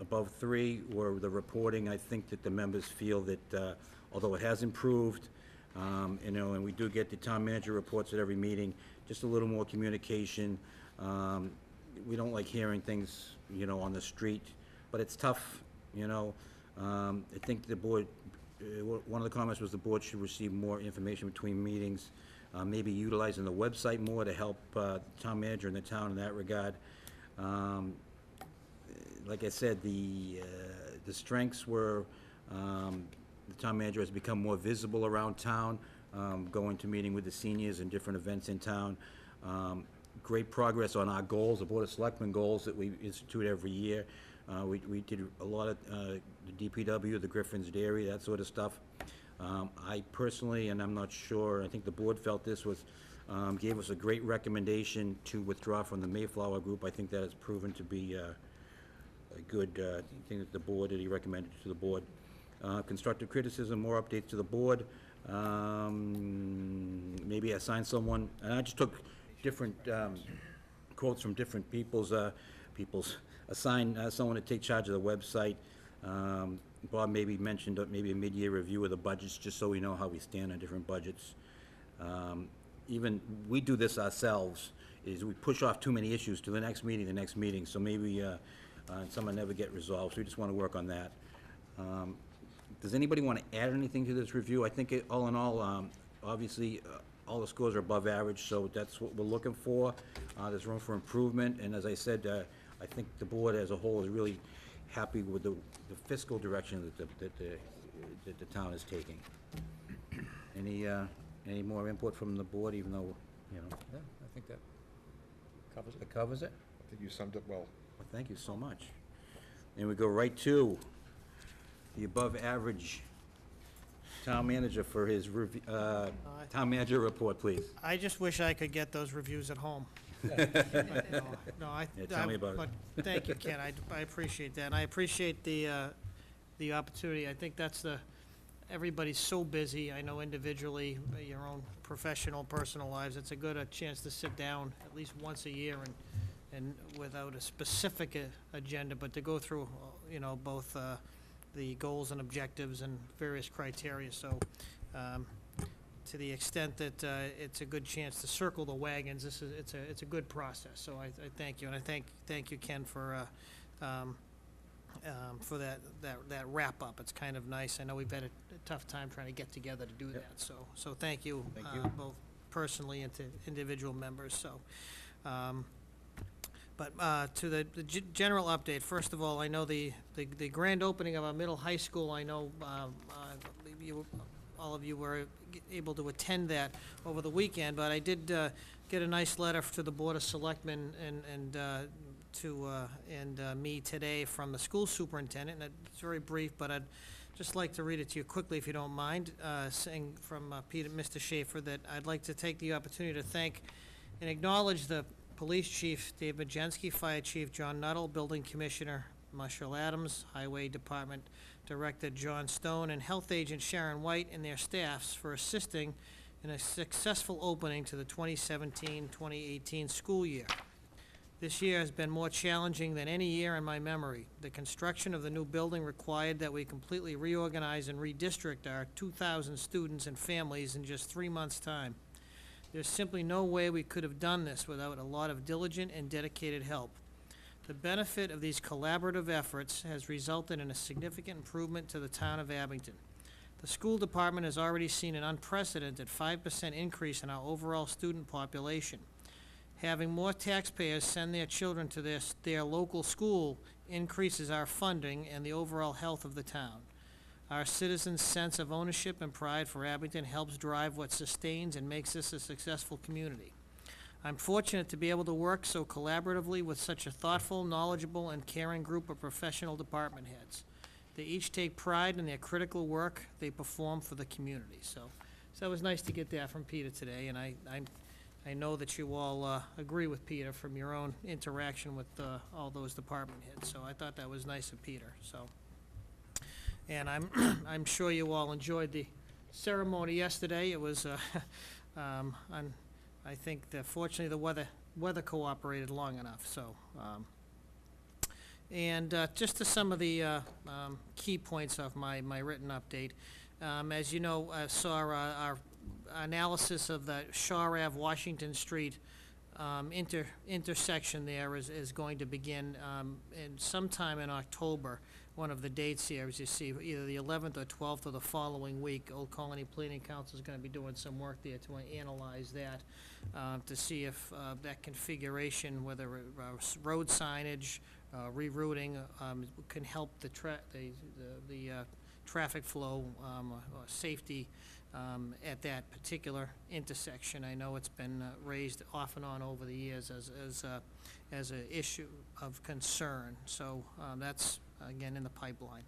above 3, were the reporting. I think that the members feel that although it has improved, and we do get the town manager reports at every meeting, just a little more communication. We don't like hearing things, on the street, but it's tough, I think the board, one of the comments was the board should receive more information between meetings, maybe utilizing the website more to help the town manager and the town in that regard. Like I said, the strengths were The town manager has become more visible around town, going to meeting with the seniors and different events in town. Great progress on our goals, the Board of Selectmen goals that we institute every year. We did a lot of the DPW, the Griffin's Dairy, that sort of stuff. I personally, and I'm not sure, I think the board felt this was, gave us a great recommendation to withdraw from the Mayflower Group. I think that has proven to be a good thing that the board, that he recommended to the board. Constructive criticism, more updates to the board. Maybe assign someone, and I just took different quotes from different people's, assign someone to take charge of the website. Bob maybe mentioned maybe a mid-year review of the budgets, just so we know how we stand on different budgets. Even, we do this ourselves, is we push off too many issues to the next meeting, so maybe some will never get resolved, so we just want to work on that. Does anybody want to add anything to this review? I think all in all, obviously, all the scores are above average, so that's what we're looking for. There's room for improvement, and as I said, I think the board as a whole is really happy with the fiscal direction that the town is taking. Any more input from the board, even though, you know? Yeah, I think that covers it. It covers it? I think you summed it well. Well, thank you so much. And we go right to the above-average town manager for his town manager report, please. I just wish I could get those reviews at home. No, Yeah, tell me about it. but thank you, Ken, I appreciate that, and I appreciate the opportunity. I think that's everybody's so busy, I know individually, your own professional, personal lives, it's a good chance to sit down at least once a year and without a specific agenda, but to go through, you know, both the goals and objectives and various criteria, so to the extent that it's a good chance to circle the wagons, it's a good process, so I thank you, and I thank you, Ken, for that wrap-up. It's kind of nice. I know we've had a tough time trying to get together to do that, so thank you. Thank you. Both personally and to individual members, so. But to the general update, first of all, I know the grand opening of our middle high school, I know all of you were able to attend that over the weekend, but I did get a nice letter to the Board of Selectmen and me today from the school superintendent, and it's very brief, but I'd just like to read it to you quickly if you don't mind, saying from Mr. Schaefer that I'd like to take the opportunity to thank and acknowledge the Police Chief Dave Majensky, Fire Chief John Nuttall, Building Commissioner Marshall Adams, Highway Department Director John Stone, and Health Agent Sharon White and their staffs for assisting in a successful opening to the 2017-2018 school year. This year has been more challenging than any year in my memory. The construction of the new building required that we completely reorganize and redistrict our 2,000 students and families in just 3 months' time. There's simply no way we could have done this without a lot of diligent and dedicated help. The benefit of these collaborative efforts has resulted in a significant improvement to the town of Abington. The school department has already seen an unprecedented 5% increase in our overall student population. Having more taxpayers send their children to their local school increases our funding and the overall health of the town. Our citizens' sense of ownership and pride for Abington helps drive what sustains and makes this a successful community. I'm fortunate to be able to work so collaboratively with such a thoughtful, knowledgeable, and caring group of professional department heads. They each take pride in their critical work they perform for the community. So it was nice to get that from Peter today, and I know that you all agree with Peter from your own interaction with all those department heads. So I thought that was nice of Peter. So, and I'm sure you all enjoyed the ceremony yesterday. It was, I think that fortunately the weather cooperated long enough. So, just to some of the key points of my written update. As you know, I saw our analysis of the Shaw Ave Washington Street intersection there is going to begin in sometime in October. One of the dates here, as you see, either the 11th or 12th of the following week. Old Colony Planning Council is going to be doing some work there to analyze that, to see if that configuration, whether road signage, rerouting, can help the traffic flow or safety at that particular intersection. I know it's been raised off and on over the years as an issue of concern. So that's, again, in the pipeline.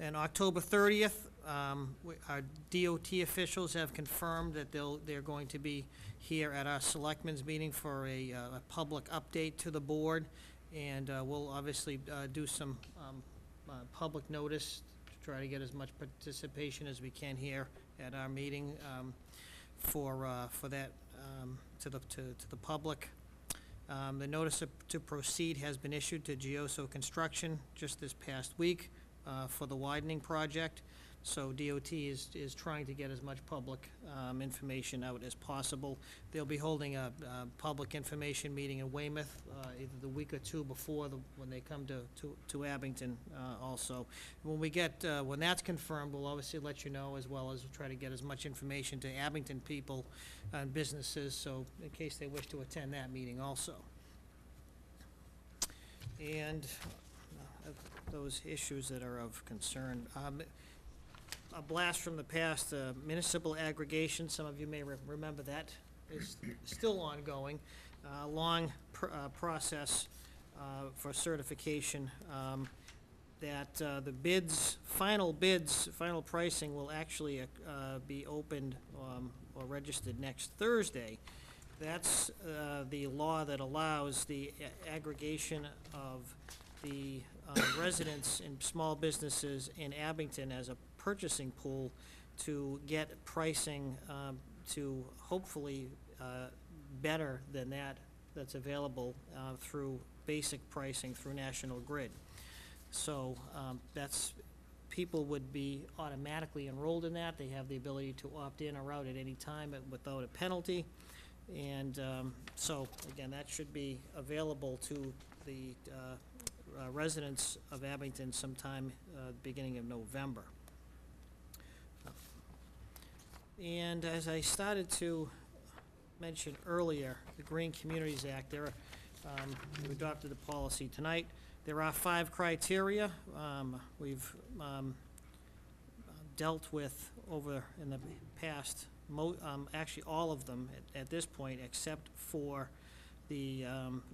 And October 30th, our DOT officials have confirmed that they're going to be here at our Selectmen's meeting for a public update to the board, and we'll obviously do some public notice to try to get as much participation as we can here at our meeting for that to the public. The notice to proceed has been issued to Gioso Construction just this past week for the widening project. So DOT is trying to get as much public information out as possible. They'll be holding a public information meeting in Weymouth either the week or two before when they come to Abington also. When that's confirmed, we'll obviously let you know, as well as try to get as much information to Abington people and businesses, so in case they wish to attend that meeting also. And those issues that are of concern. A blast from the past, municipal aggregation, some of you may remember that, is still ongoing. Long process for certification that the final pricing will actually be opened or registered next Thursday. That's the law that allows the aggregation of the residents and small businesses in Abington as a purchasing pool to get pricing to hopefully better than that's available through basic pricing through National Grid. So people would be automatically enrolled in that. They have the ability to opt in or out at any time without a penalty. And so, again, that should be available to the residents of Abington sometime beginning of November. And as I started to mention earlier, the Green Communities Act, we adopted the policy tonight. There are 5 criteria we've dealt with over in the past, actually all of them at this point, except for the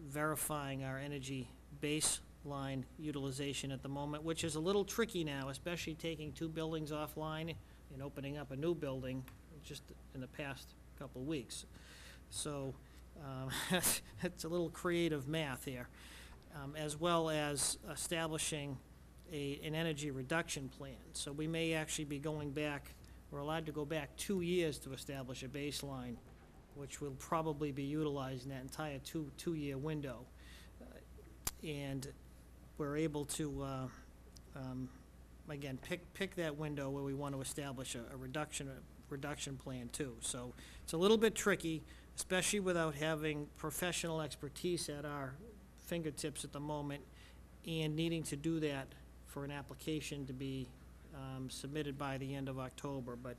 verifying our energy baseline utilization at the moment, which is a little tricky now, especially taking 2 buildings offline and opening up a new building just in the past couple of weeks. So it's a little creative math here, as well as establishing an energy reduction plan. So we may actually be going back, we're allowed to go back 2 years to establish a baseline, which will probably be utilized in that entire two-year window. And we're able to, again, pick that window where we want to establish a reduction plan too. So it's a little bit tricky, especially without having professional expertise at our fingertips at the moment, and needing to do that for an application to be submitted by the end of October. But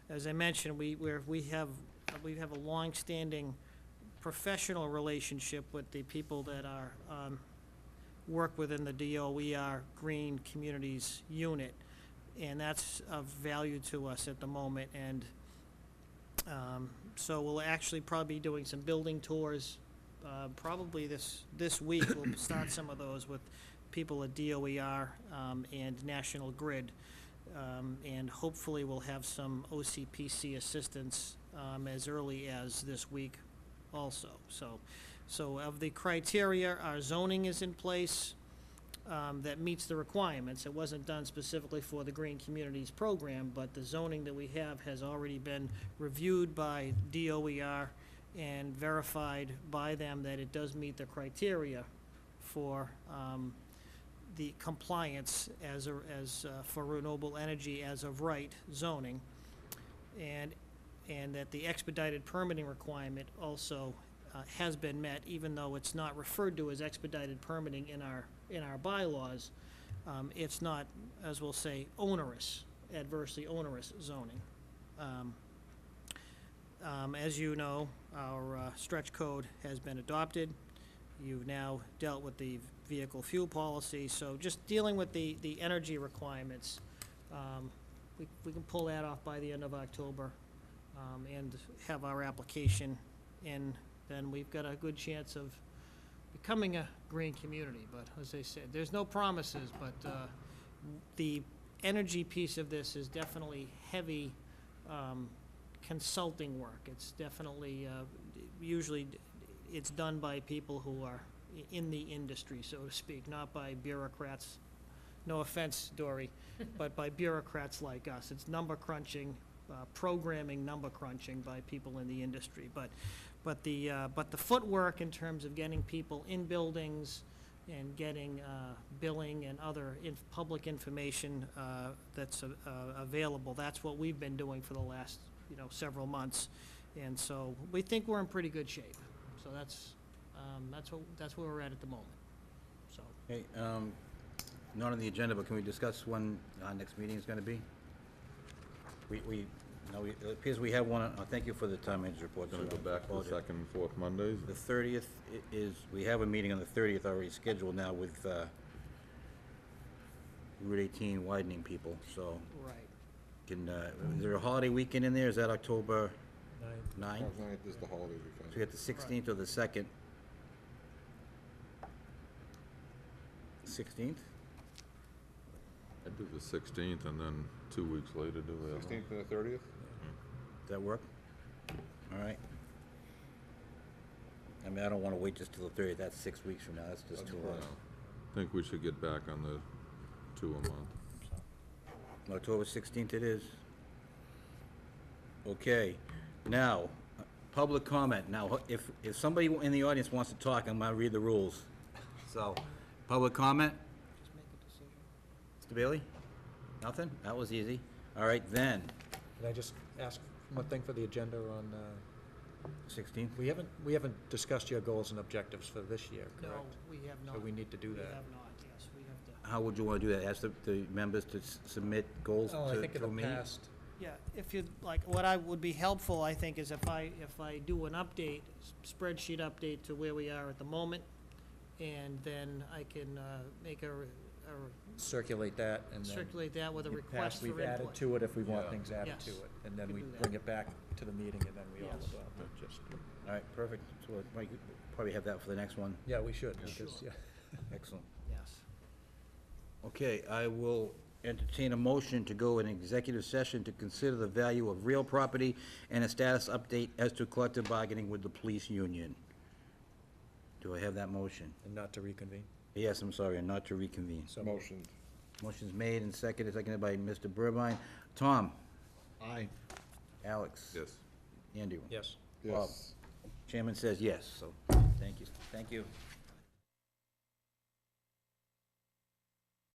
as I mentioned, we have a long-standing professional relationship with the people that are work within the DOER Green Communities Unit, and that's of value to us at the moment. And so we'll actually probably be doing some building tours probably this week. We'll start some of those with people at DOER and National Grid, and hopefully we'll have some OCPC assistance as early as this week also. So of the criteria, our zoning is in place that meets the requirements. It wasn't done specifically for the Green Communities program, but the zoning that we have has already been reviewed by DOER and verified by them that it does meet the criteria for the compliance as for renewable energy as of right zoning, and that the expedited permitting requirement also has been met, even though it's not referred to as expedited permitting in our bylaws. It's not, as we'll say, adversely onerous zoning. As you know, our stretch code has been adopted. You've now dealt with the vehicle fuel policy, so just dealing with the energy requirements we can pull that off by the end of October, and have our application in, then we've got a good chance of becoming a green community. But as I said, there's no promises, but the energy piece of this is definitely heavy consulting work. It's definitely, usually it's done by people who are in the industry, so to speak, not by bureaucrats. No offense, Dory, but by bureaucrats like us. It's number crunching, programming number crunching by people in the industry. But the footwork in terms of getting people in buildings and getting billing and other public information that's available, that's what we've been doing for the last, several months. And so we think we're in pretty good shape. So that's where we're at the moment. So. Hey, not on the agenda, but can we discuss when our next meeting is gonna be? It appears we have one, thank you for the town manager's report. Gonna go back to the second and fourth Mondays? The 30th is, we have a meeting on the 30th already scheduled now with Route 18 widening people, so. Right. Is there a holiday weekend in there? Is that October 9th? This is the holiday weekend. So we got the 16th or the 2nd? 16th? I'd do the 16th and then 2 weeks later do the other one. 16th and the 30th? Does that work? All right. I mean, I don't want to wait just till the 30th. That's 6 weeks from now. That's just too long. I think we should get back on the 2 a month. October 16th it is. Okay. Now, public comment. Now, if somebody in the audience wants to talk, I'm going to read the rules. So, public comment? Just make a decision. Mr. Bailey? Nothing? That was easy. All right, then. Can I just ask one thing for the agenda on, 16th? we haven't discussed your goals and objectives for this year, No, correct? we have not. So we need to do We that. have not, yes, we have to. How would you want to do that? Ask the members to submit goals Oh, I think in to the me? past, Yeah, if you'd like, what I would be helpful, I think, is if I do an update, spreadsheet update to where we are at the moment, and then I can make a circulate that and then. circulate that with a in the request past, for we've input. added to it if we want Yeah. things added Yes. to it. And then We we can do that. bring it back to the meeting and then we all Yes. adopt it, just. All right, perfect. So we might probably have that for the next one. Yeah, we should, Yeah. because, yeah. Excellent. Yes. Okay, I will entertain a motion to go in executive session to consider the value of real property and a status update as to collective bargaining with the police union. Do I have that motion? And not to reconvene. Yes, I'm sorry, and not to reconvene. So Motion. Motion's made and seconded by Mr. Burbine. Tom? Aye. Alex? Yes. Andy? Yes. Bob? Yes. Chairman says yes, so, thank you. Thank you.